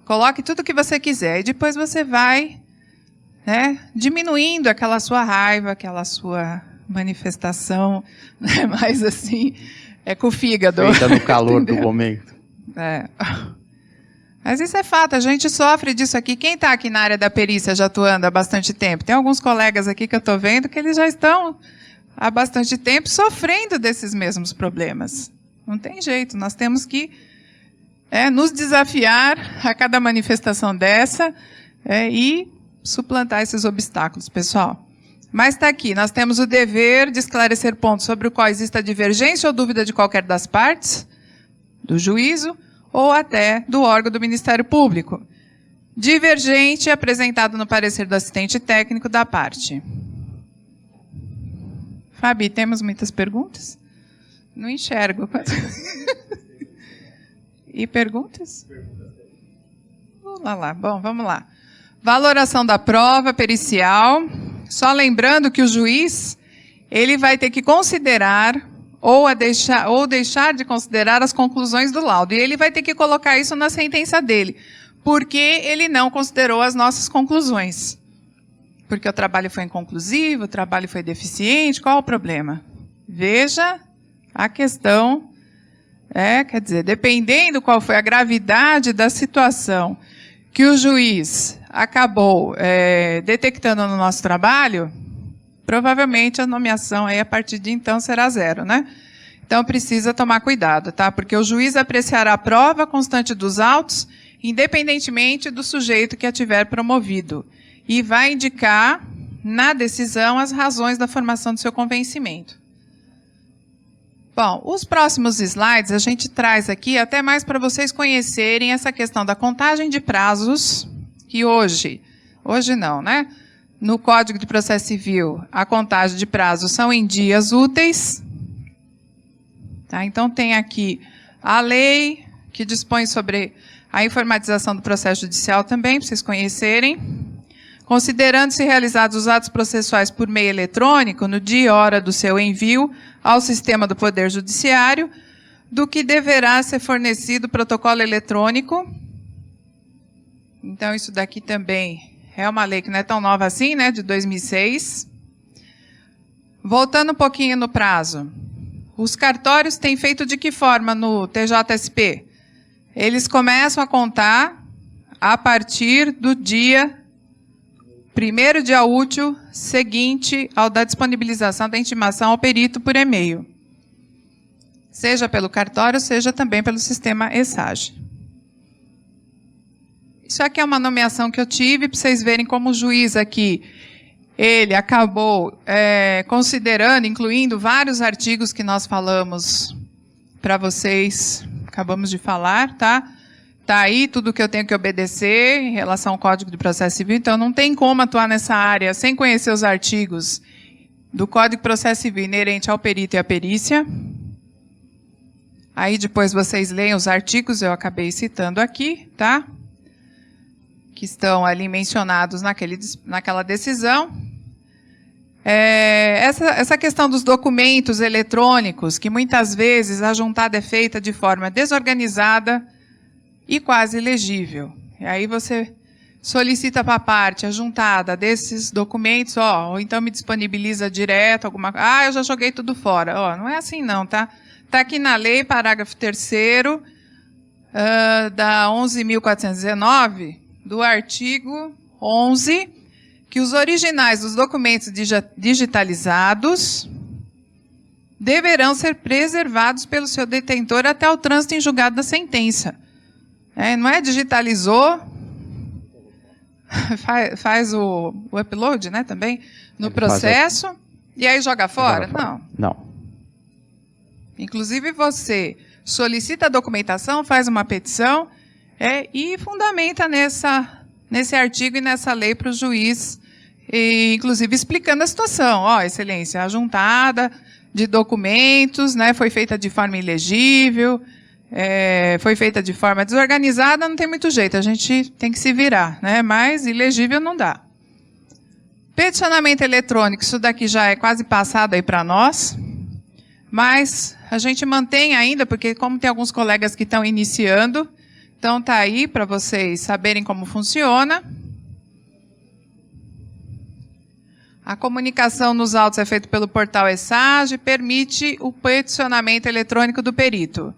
S2: coloque tudo o que você quiser e depois você vai, né, diminuindo aquela sua raiva, aquela sua manifestação, né, mais assim, com o fígado.
S1: Feita no calor do momento.
S2: Mas isso é fato, a gente sofre disso aqui. Quem está aqui na área da perícia já atuando há bastante tempo? Tem alguns colegas aqui que eu estou vendo que eles já estão há bastante tempo sofrendo desses mesmos problemas. Não tem jeito, nós temos que nos desafiar a cada manifestação dessa e suplantar esses obstáculos, pessoal. Mas está aqui, nós temos o dever de esclarecer pontos sobre o qual exista divergência ou dúvida de qualquer das partes, do juízo ou até do órgão do Ministério Público. Divergente apresentado no parecer do assistente técnico da parte. Fabi, temos muitas perguntas? Não enxergo. E perguntas? Lá. Bom, vamos lá. Valoração da prova pericial. Só lembrando que o juiz ele vai ter que considerar ou deixar de considerar as conclusões do laudo. E ele vai ter que colocar isso na sentença dele, porque ele não considerou as nossas conclusões. Porque o trabalho foi inconclusivo, o trabalho foi deficiente, qual o problema? Veja a questão, quer dizer, dependendo qual foi a gravidade da situação que o juiz acabou detectando no nosso trabalho, provavelmente a nomeação aí a partir de então será 0, né? Então precisa tomar cuidado, tá? Porque o juiz apreciará a prova constante dos autos, independentemente do sujeito que a tiver promovido, e vai indicar na decisão as razões da formação do seu convencimento. Bom, os próximos slides a gente traz aqui até mais para vocês conhecerem essa questão da contagem de prazos, que hoje não, né? No Código de Processo Civil, a contagem de prazos são em dias úteis. Tá? Então, tem aqui a lei que dispõe sobre a informatização do processo judicial também, para vocês conhecerem. Considerando-se realizados os atos processuais por meio eletrônico, no dia e hora do seu envio ao sistema do Poder Judiciário, do que deverá ser fornecido protocolo eletrônico. Então, isso daqui também é uma lei que não é tão nova assim, né, de 2006. Voltando um pouquinho no prazo. Os cartórios têm feito de que forma no TJSP? Eles começam a contar a partir do primeiro dia útil seguinte ao da disponibilização da intimação ao perito por e-mail. Seja pelo cartório, seja também pelo sistema ESAGE. Isso aqui é uma nomeação que eu tive, para vocês verem como o juiz aqui, ele acabou considerando, incluindo vários artigos que nós falamos para vocês, acabamos de falar, tá? Está aí tudo que eu tenho que obedecer em relação ao Código de Processo Civil, então não tem como atuar nessa área sem conhecer os artigos do Código de Processo Civil inerente ao perito e à perícia. Aí depois vocês leem os artigos, eu acabei citando aqui, tá? Que estão ali mencionados naquela decisão. Essa questão dos documentos eletrônicos, que muitas vezes a juntada é feita de forma desorganizada e quase ilegível. E aí você solicita para a parte a juntada desses documentos, ou então me disponibiliza direto alguma coisa. Ah, eu já joguei tudo fora. Não é assim não, tá? Está aqui na lei, parágrafo 3º, da 11.419, do artigo 11, que os originais dos documentos digitalizados deverão ser preservados pelo seu detentor até o trânsito em julgado da sentença. Não é digitalizou, faz o upload, né, também, no processo, e aí joga fora?
S1: Não.
S2: Inclusive você solicita a documentação, faz uma petição e fundamenta nesse artigo e nessa lei para o juiz, inclusive explicando a situação. Excelência, a juntada de documentos, né, foi feita de forma ilegível, foi feita de forma desorganizada, não tem muito jeito, a gente tem que se virar, né, mas ilegível não dá. Peticionamento eletrônico, isso daqui já é quase passado aí para nós, mas a gente mantém ainda, porque como tem alguns colegas que estão iniciando, então está aí para vocês saberem como funciona. A comunicação nos autos é feita pelo portal ESAGE, permite o peticionamento eletrônico do perito.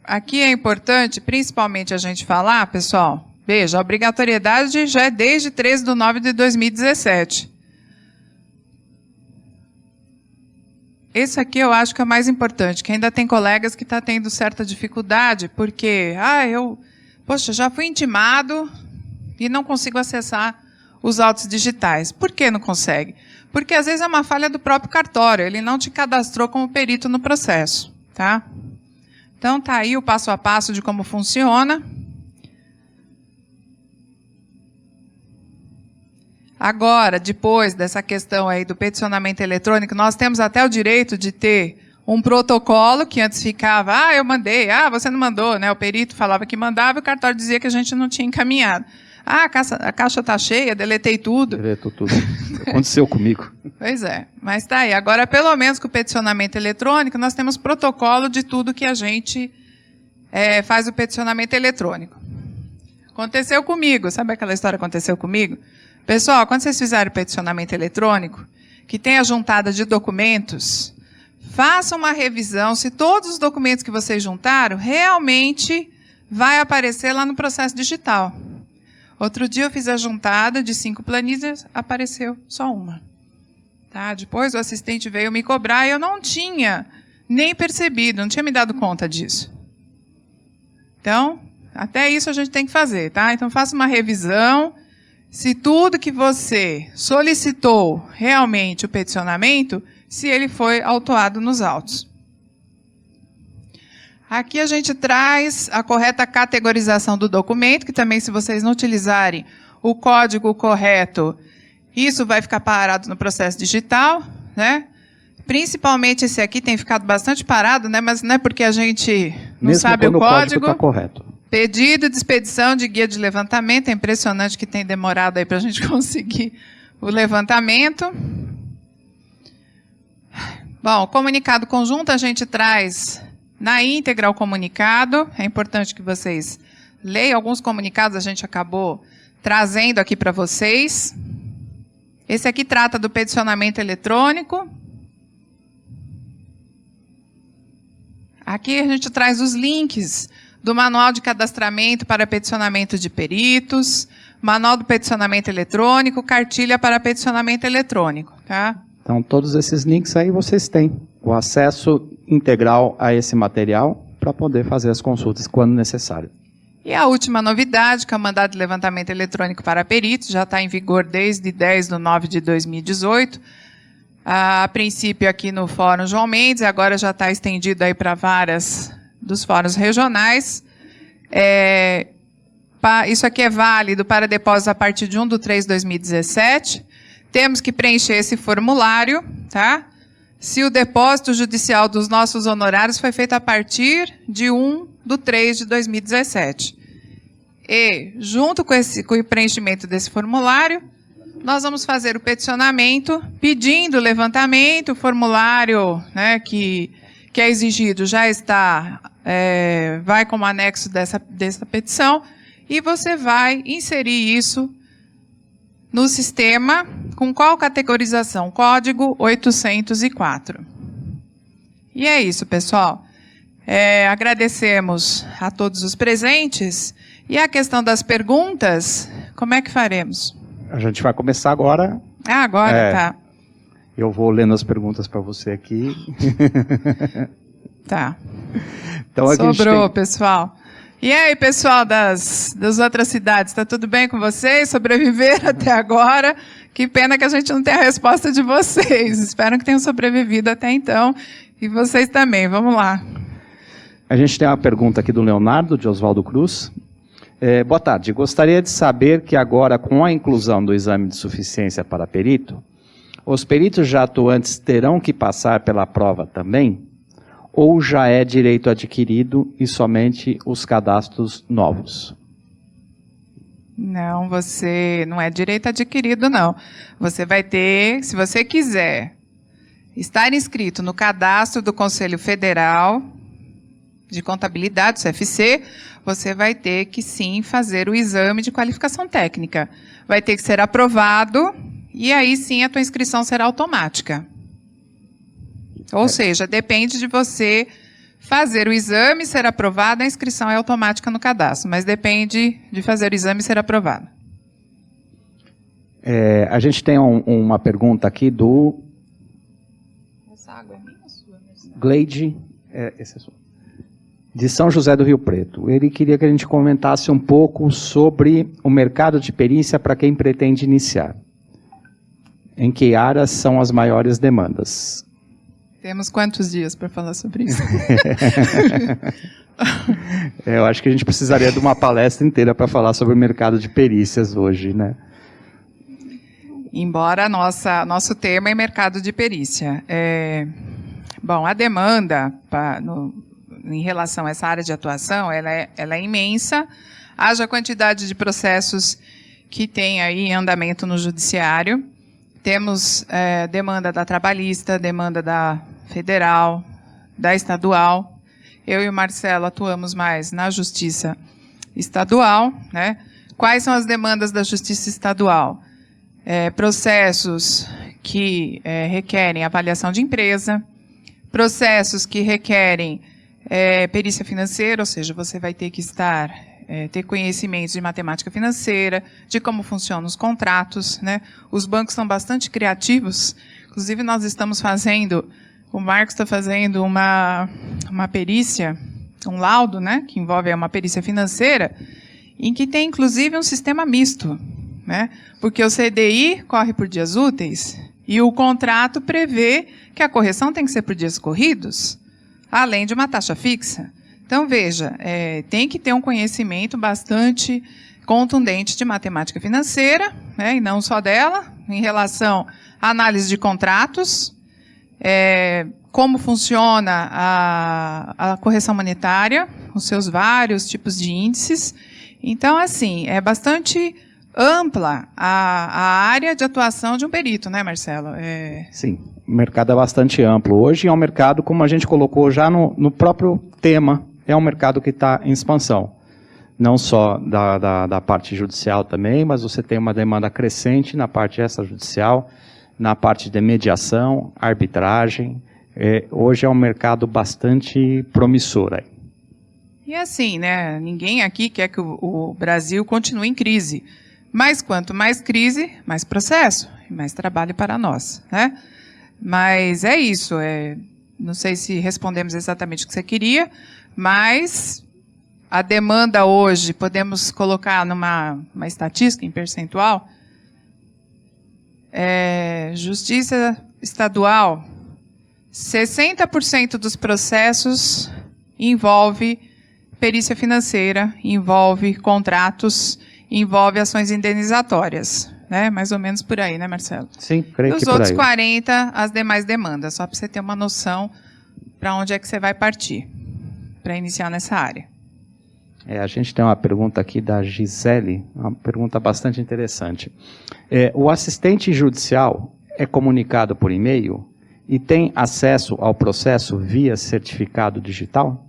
S2: Aqui é importante, principalmente, a gente falar, pessoal, veja, a obrigatoriedade já é desde 13/9/2017. Esse aqui eu acho que é o mais importante, que ainda tem colegas que estão tendo certa dificuldade, porque, já fui intimado e não consigo acessar os autos digitais. Por que não consegue? Porque às vezes é uma falha do próprio cartório, ele não te cadastrou como perito no processo, tá? Então tá aí o passo a passo de como funciona. Agora, depois dessa questão aí do peticionamento eletrônico, nós temos até o direito de ter um protocolo, que antes ficava, eu mandei, você não mandou, né? O perito falava que mandava e o cartório dizia que a gente não tinha encaminhado. A caixa está cheia, deletei tudo.
S1: Deletou tudo. Aconteceu comigo.
S2: Pois é, mas está aí. Agora, pelo menos com o peticionamento eletrônico, nós temos protocolo de tudo que a gente faz o peticionamento eletrônico. Aconteceu comigo, sabe aquela história que aconteceu comigo? Pessoal, quando vocês fizerem o peticionamento eletrônico, que tem a juntada de documentos, façam uma revisão se todos os documentos que vocês juntaram realmente vai aparecer lá no processo digital. Outro dia eu fiz a juntada de 5 planilhas, apareceu só uma. Tá? Depois o assistente veio me cobrar e eu não tinha nem percebido, não tinha me dado conta disso. Então, até isso a gente tem que fazer, tá? Então faça uma revisão. Se tudo que você solicitou realmente o peticionamento, se ele foi autuado nos autos. Aqui a gente traz a correta categorização do documento, que também, se vocês não utilizarem o código correto, isso vai ficar parado no processo digital, né? Principalmente esse aqui tem ficado bastante parado, né? Mas não é porque a gente não sabe o código.
S1: Está correto.
S2: Pedido de expedição de guia de levantamento, é impressionante que tem demorado aí para a gente conseguir o levantamento. Bom, comunicado conjunto a gente traz na íntegra o comunicado, é importante que vocês leiam, alguns comunicados a gente acabou trazendo aqui para vocês. Esse aqui trata do peticionamento eletrônico. Aqui a gente traz os links do Manual de Cadastramento para Peticionamento de Peritos, Manual do Peticionamento Eletrônico, Cartilha para Peticionamento Eletrônico. Tá?
S1: Então, todos esses links aí vocês têm o acesso integral a esse material para poder fazer as consultas quando necessário.
S2: E a última novidade, que é o mandado de levantamento eletrônico para peritos, já está em vigor desde 10/9/2018. A princípio aqui no Fórum João Mendes, agora já está estendido aí para várias dos fóruns regionais. Isso aqui é válido para depósitos a partir de 1/3/2017. Temos que preencher esse formulário, tá? Se o depósito judicial dos nossos honorários foi feito a partir de 1/3/2017. E, junto com o preenchimento desse formulário, nós vamos fazer o peticionamento, pedindo o levantamento, o formulário, né, que é exigido já está, vai como anexo dessa petição, e você vai inserir isso no sistema, com qual categorização? Código 804. E é isso, pessoal. Agradecemos a todos os presentes. E a questão das perguntas, como é que faremos?
S1: A gente vai começar agora.
S2: Agora, tá.
S1: Eu vou lendo as perguntas para você aqui.
S2: Tá.
S1: Então,
S2: sobrou, pessoal. E aí, pessoal das outras cidades, está tudo bem com vocês? Sobreviveram até agora? Que pena que a gente não tem a resposta de vocês. Espero que tenham sobrevivido até então. E vocês também, vamos lá.
S1: A gente tem uma pergunta aqui do Leonardo, de Oswaldo Cruz. Boa tarde. Gostaria de saber que agora, com a inclusão do exame de suficiência para perito, os peritos já atuantes terão que passar pela prova também? Ou já é direito adquirido e somente os cadastros novos?
S2: Não, você não é direito adquirido, não. Você vai ter, se você quiser, estar inscrito no cadastro do Conselho Federal de Contabilidade, CFC, você vai ter que sim fazer o exame de qualificação técnica. Vai ter que ser aprovado e aí sim a tua inscrição será automática. Ou seja, depende de você fazer o exame, ser aprovado, a inscrição é automática no cadastro, mas depende de fazer o exame e ser aprovado.
S1: A gente tem uma pergunta aqui do
S2: Essa água é minha ou sua?
S1: Gleide, de São José do Rio Preto. Ele queria que a gente comentasse um pouco sobre o mercado de perícia para quem pretende iniciar. Em que áreas são as maiores demandas?
S2: Temos quantos dias para falar sobre isso?
S1: Eu acho que a gente precisaria de uma palestra inteira para falar sobre o mercado de perícias hoje, né?
S2: Embora nosso tema é mercado de perícia. Bom, a demanda em relação a essa área de atuação, ela é imensa. Haja a quantidade de processos que tem aí em andamento no judiciário. Temos demanda da trabalhista, demanda da federal, da estadual. Eu e o Marcelo atuamos mais na justiça estadual, né? Quais são as demandas da justiça estadual? Processos que requerem avaliação de empresa, processos que requerem perícia financeira, ou seja, você vai ter que ter conhecimentos de matemática financeira, de como funcionam os contratos, né? Os bancos são bastante criativos, inclusive nós estamos fazendo, o Marcos está fazendo uma perícia, um laudo, né, que envolve uma perícia financeira, em que tem inclusive um sistema misto, né? Porque o CDI corre por dias úteis e o contrato prevê que a correção tem que ser por dias corridos, além de uma taxa fixa. Então, veja, tem que ter um conhecimento bastante contundente de matemática financeira, né, e não só dela, em relação à análise de contratos, como funciona a correção monetária, os seus vários tipos de índices. Então, assim, é bastante ampla a área de atuação de um perito, né, Marcelo?
S1: Sim, o mercado é bastante amplo. Hoje é um mercado, como a gente colocou já no próprio tema, é um mercado que está em expansão. Não só da parte judicial também, mas você tem uma demanda crescente na parte extrajudicial, na parte de mediação, arbitragem. Hoje é um mercado bastante promissor aí.
S2: E assim, né, ninguém aqui quer que o Brasil continue em crise. Mas quanto mais crise, mais processo e mais trabalho para nós, né? Mas é isso, não sei se respondemos exatamente o que você queria, mas a demanda hoje, podemos colocar numa estatística em percentual, justiça estadual, 60% dos processos envolve perícia financeira, envolve contratos, envolve ações indenizatórias, né? Mais ou menos por aí, né, Marcelo?
S1: Sim, creio que
S2: por aí. Os outros 40, as demais demandas, só para você ter uma noção para onde é que você vai partir, para iniciar nessa área.
S1: A gente tem uma pergunta aqui da Gisele, uma pergunta bastante interessante. O assistente judicial é comunicado por e-mail e tem acesso ao processo via certificado digital?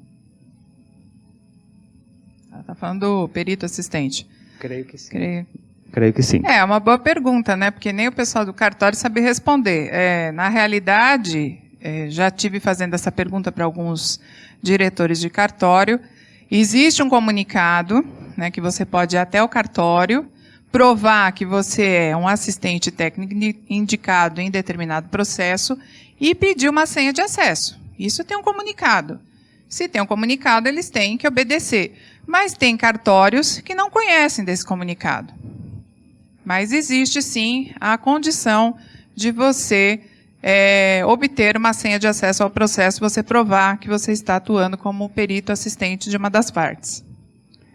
S2: Ela está falando do perito assistente.
S1: Creio que sim. Creio que sim.
S2: É uma boa pergunta, né? Porque nem o pessoal do cartório sabe responder. Na realidade, já tive fazendo essa pergunta para alguns diretores de cartório. Existe um comunicado, né, que você pode ir até o cartório, provar que você é um assistente técnico indicado em determinado processo e pedir uma senha de acesso. Isso tem um comunicado. Se tem um comunicado, eles têm que obedecer. Mas tem cartórios que não conhecem desse comunicado. Mas existe, sim, a condição de você obter uma senha de acesso ao processo, você provar que você está atuando como perito assistente de uma das partes.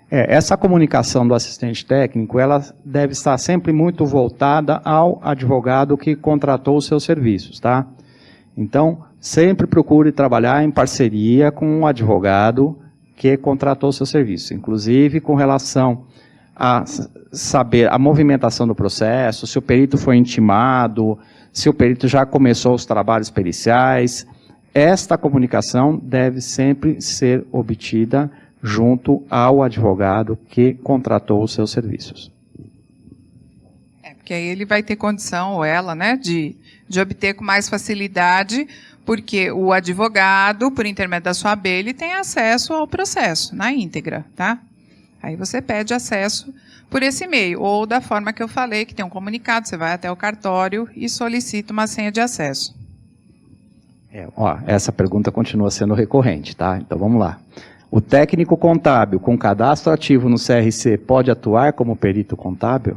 S1: Essa comunicação do assistente técnico, ela deve estar sempre muito voltada ao advogado que contratou os seus serviços, tá? Então, sempre procure trabalhar em parceria com o advogado que contratou o seu serviço, inclusive com relação a saber a movimentação do processo, se o perito foi intimado, se o perito já começou os trabalhos periciais. Esta comunicação deve sempre ser obtida junto ao advogado que contratou os seus serviços.
S2: Porque aí ele vai ter condição, ou ela, né, de obter com mais facilidade, porque o advogado, por intermédio da sua AB, ele tem acesso ao processo, na íntegra, tá? Aí você pede acesso por esse meio, ou da forma que eu falei, que tem um comunicado, você vai até o cartório e solicita uma senha de acesso.
S1: Essa pergunta continua sendo recorrente, tá? Então vamos lá. O técnico contábil com cadastro ativo no CRC pode atuar como perito contábil?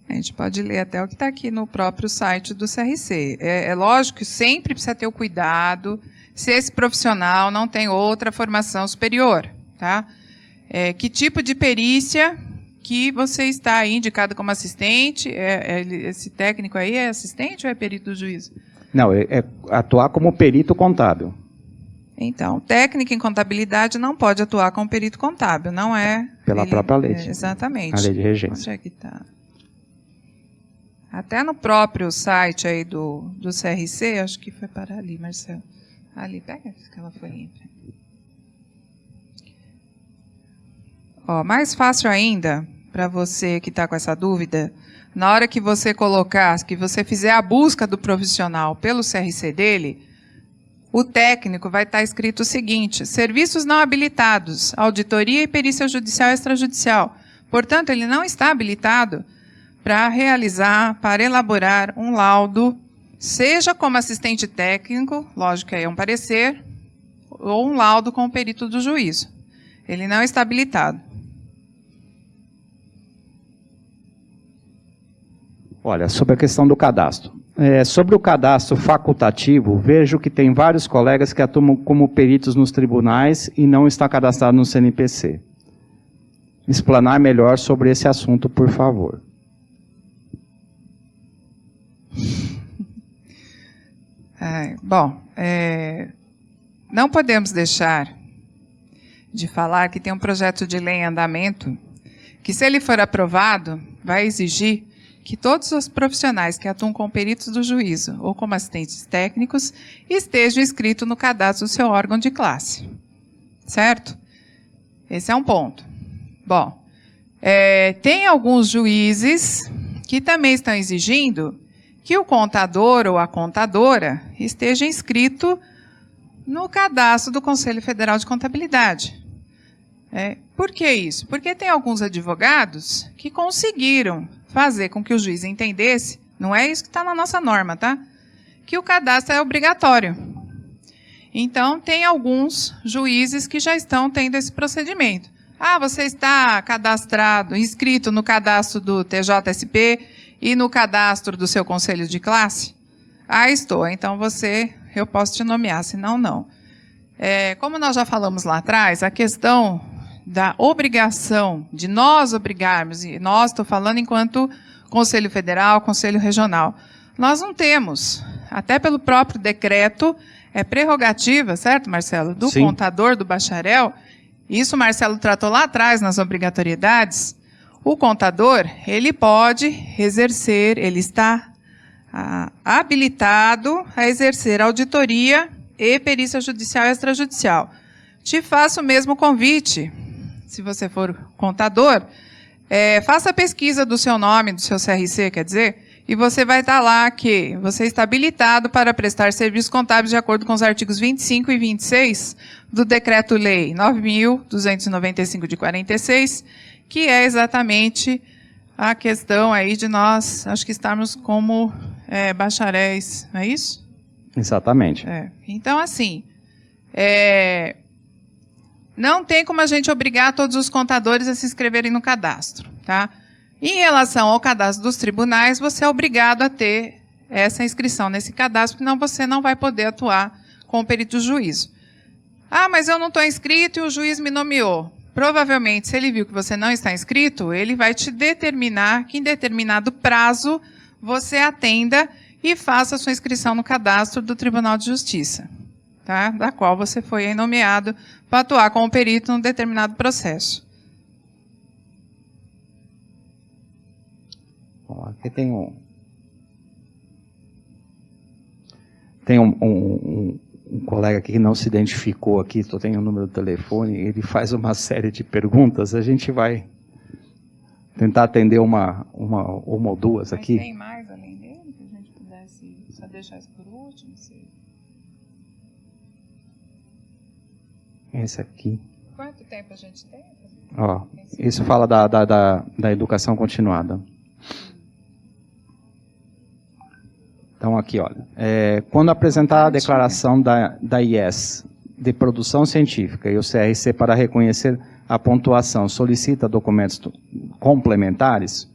S2: A gente pode ler até o que está aqui no próprio site do CRC. É lógico que sempre precisa ter o cuidado se esse profissional não tem outra formação superior, tá? Que tipo de perícia que você está aí indicado como assistente? Esse técnico aí é assistente ou é perito do juízo?
S1: Não, é atuar como perito contábil.
S2: Então, técnico em contabilidade não pode atuar como perito contábil, não é...
S1: Pela própria lei.
S2: Exatamente.
S1: A lei de regência.
S2: Onde é que está? Até no próprio site aí do CRC, acho que foi para ali, Marcelo. Ali, pega aquela folhinha. Mais fácil ainda, para você que está com essa dúvida, na hora que você colocar, que você fizer a busca do profissional pelo CRC dele, o técnico vai estar escrito o seguinte: serviços não habilitados, auditoria e perícia judicial e extrajudicial. Portanto, ele não está habilitado para elaborar um laudo, seja como assistente técnico, lógico que aí é um parecer, ou um laudo com o perito do juízo. Ele não está habilitado.
S1: Olha, sobre a questão do cadastro. Sobre o cadastro facultativo, vejo que tem vários colegas que atuam como peritos nos tribunais e não está cadastrado no CNPC. Explanar melhor sobre esse assunto, por favor.
S2: Não podemos deixar de falar que tem um projeto de lei em andamento que, se ele for aprovado, vai exigir que todos os profissionais que atuam como peritos do juízo ou como assistentes técnicos estejam inscritos no cadastro do seu órgão de classe. Certo? Esse é um ponto. Bom, tem alguns juízes que também estão exigindo que o contador ou a contadora esteja inscrito no cadastro do Conselho Federal de Contabilidade. Por que isso? Porque tem alguns advogados que conseguiram fazer com que o juiz entendesse, não é isso que está na nossa norma, tá? Que o cadastro é obrigatório. Então, tem alguns juízes que já estão tendo esse procedimento. Você está cadastrado, inscrito no cadastro do TJSP e no cadastro do seu conselho de classe? Estou. Então, eu posso te nomear, senão não. Como nós já falamos lá atrás, a questão da obrigação, de nós obrigarmos, e nós, estou falando enquanto Conselho Federal, Conselho Regional, nós não temos, até pelo próprio decreto, é prerrogativa, certo, Marcelo, do
S1: Sim.
S2: contador, do bacharel. Isso o Marcelo tratou lá atrás nas obrigatoriedades. O contador, ele pode exercer, ele está habilitado a exercer auditoria e perícia judicial e extrajudicial. Te faço o mesmo convite, se você for contador, faça a pesquisa do seu nome, do seu CRC, quer dizer, e você vai estar lá que você está habilitado para prestar serviços contábeis de acordo com os artigos 25 e 26 do Decreto-Lei 9.295 de 46, que é exatamente a questão aí de nós, acho que estarmos como bacharéis, não é isso?
S1: Exatamente.
S2: Então, assim, não tem como a gente obrigar todos os contadores a se inscreverem no cadastro, tá? Em relação ao cadastro dos tribunais, você é obrigado a ter essa inscrição nesse cadastro, senão você não vai poder atuar com o perito do juízo. Ah, mas eu não estou inscrito e o juiz me nomeou. Provavelmente, se ele viu que você não está inscrito, ele vai te determinar que em determinado prazo você atenda e faça a sua inscrição no cadastro do Tribunal de Justiça, tá? Da qual você foi nomeado para atuar como perito num determinado processo.
S1: Bom, aqui tem um colega aqui que não se identificou aqui, só tem o número do telefone, ele faz uma série de perguntas, a gente vai tentar atender uma ou duas aqui.
S2: Mas tem mais além dele, que a gente pudesse só deixar isso por último?
S1: Esse aqui.
S2: Quanto tempo a gente tem?
S1: Ó, isso fala da educação continuada. Então, aqui, olha. Quando apresentar a declaração da IES de produção científica e o CRC para reconhecer a pontuação solicita documentos complementares,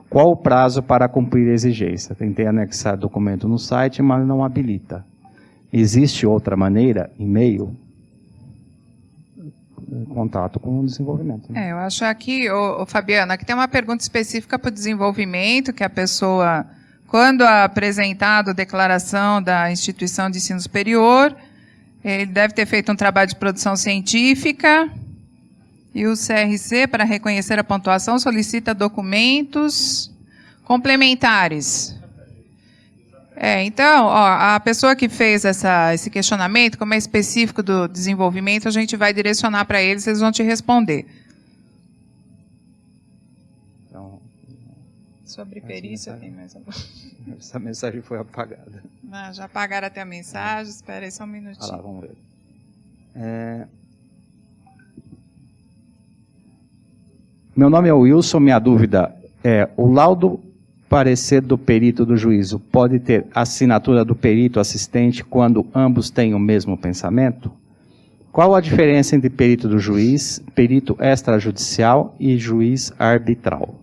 S1: qual o prazo para cumprir a exigência? Tentei anexar documento no site, mas não habilita. Existe outra maneira, e-mail? Contato com o desenvolvimento. Né?
S2: Eu acho aqui, Fabiana, aqui tem uma pergunta específica para o desenvolvimento, que a pessoa, quando apresentado a declaração da instituição de ensino superior, ele deve ter feito um trabalho de produção científica, e o CRC, para reconhecer a pontuação, solicita documentos complementares. Então, a pessoa que fez esse questionamento, como é específico do desenvolvimento, a gente vai direcionar para eles, eles vão te responder.
S1: Então,
S2: sobre perícia, tem mais alguma?
S1: Essa mensagem foi apagada.
S2: Já apagaram até a mensagem, espera aí só um minutinho.
S1: Olha lá, vamos ver. Meu nome é Wilson, minha dúvida é, o laudo parecer do perito do juízo pode ter assinatura do perito assistente quando ambos têm o mesmo pensamento? Qual a diferença entre perito do juiz, perito extrajudicial e juiz arbitral?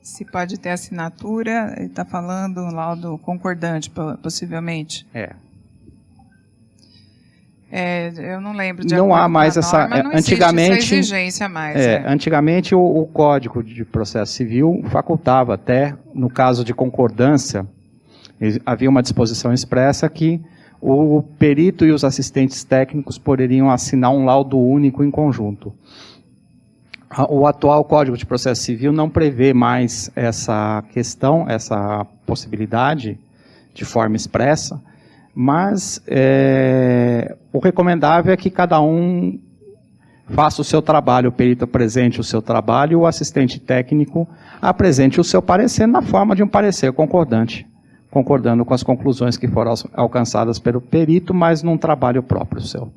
S2: Se pode ter assinatura, ele está falando um laudo concordante, possivelmente. Eu não lembro de
S1: não há mais essa.
S2: Norma, não antigamente essa exigência mais.
S1: Antigamente o Código de Processo Civil facultava até, no caso de concordância, havia uma disposição expressa que o perito e os assistentes técnicos poderiam assinar um laudo único em conjunto. O atual Código de Processo Civil não prevê mais essa questão, essa possibilidade de forma expressa, mas o recomendável é que cada um faça o seu trabalho, o perito apresente o seu trabalho e o assistente técnico apresente o seu parecer na forma de um parecer concordante, concordando com as conclusões que foram alcançadas pelo perito, mas num trabalho próprio seu.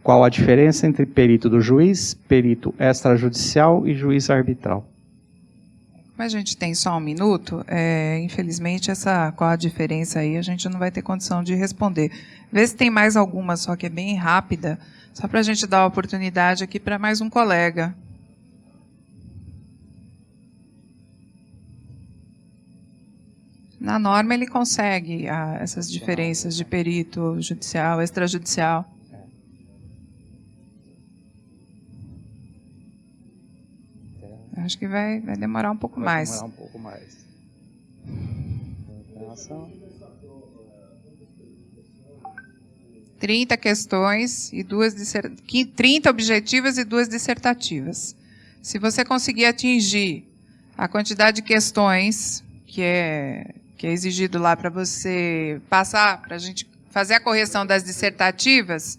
S1: Qual a diferença entre perito do juiz, perito extrajudicial e juiz arbitral?
S2: Como a gente tem só um minuto, infelizmente qual a diferença aí a gente não vai ter condição de responder. Vê se tem mais alguma, só que é bem rápida, só para a gente dar a oportunidade aqui para mais um colega. Na norma ele consegue essas diferenças de perito judicial, extrajudicial. Acho que vai demorar um pouco mais.
S1: Vai demorar um pouco mais.
S2: 30 questões e 30 objetivas e 2 dissertativas. Se você conseguir atingir a quantidade de questões que é exigido lá para você passar, para a gente fazer a correção das dissertativas,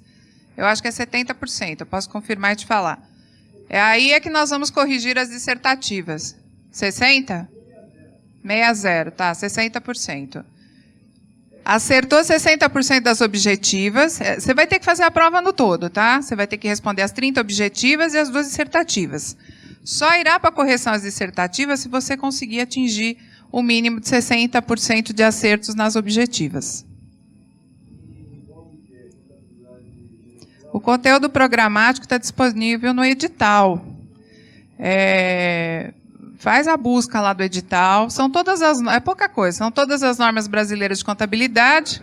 S2: eu acho que é 70%, eu posso confirmar e te falar. Aí é que nós vamos corrigir as dissertativas. 60%? 60, tá, 60%. Acertou 60% das objetivas, você vai ter que fazer a prova no todo, tá? Você vai ter que responder as 30 objetivas e as 2 dissertativas. Só irá para a correção as dissertativas se você conseguir atingir o mínimo de 60% de acertos nas objetivas. O conteúdo programático está disponível no edital. Faz a busca lá do edital. São todas é pouca coisa, são todas as normas brasileiras de contabilidade,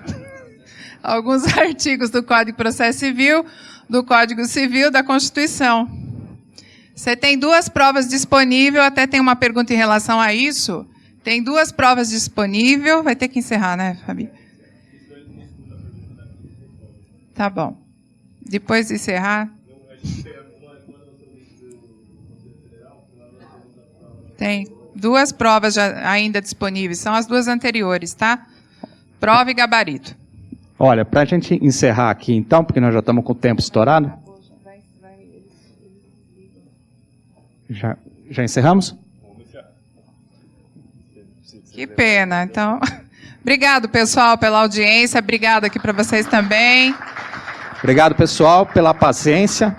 S2: alguns artigos do Código de Processo Civil, do Código Civil, da Constituição. Você tem 2 provas disponíveis, até tem uma pergunta em relação a isso. Tem 2 provas disponíveis, vai ter que encerrar, né, Fabi? Tá bom. Depois de encerrar... Tem 2 provas ainda disponíveis, são as 2 anteriores, tá? Prova e gabarito.
S1: Olha, para a gente encerrar aqui então, porque nós já estamos com o tempo estourado. Já encerramos?
S2: Que pena, então. Obrigado, pessoal, pela audiência, obrigado aqui para vocês também.
S1: Obrigado, pessoal, pela paciência.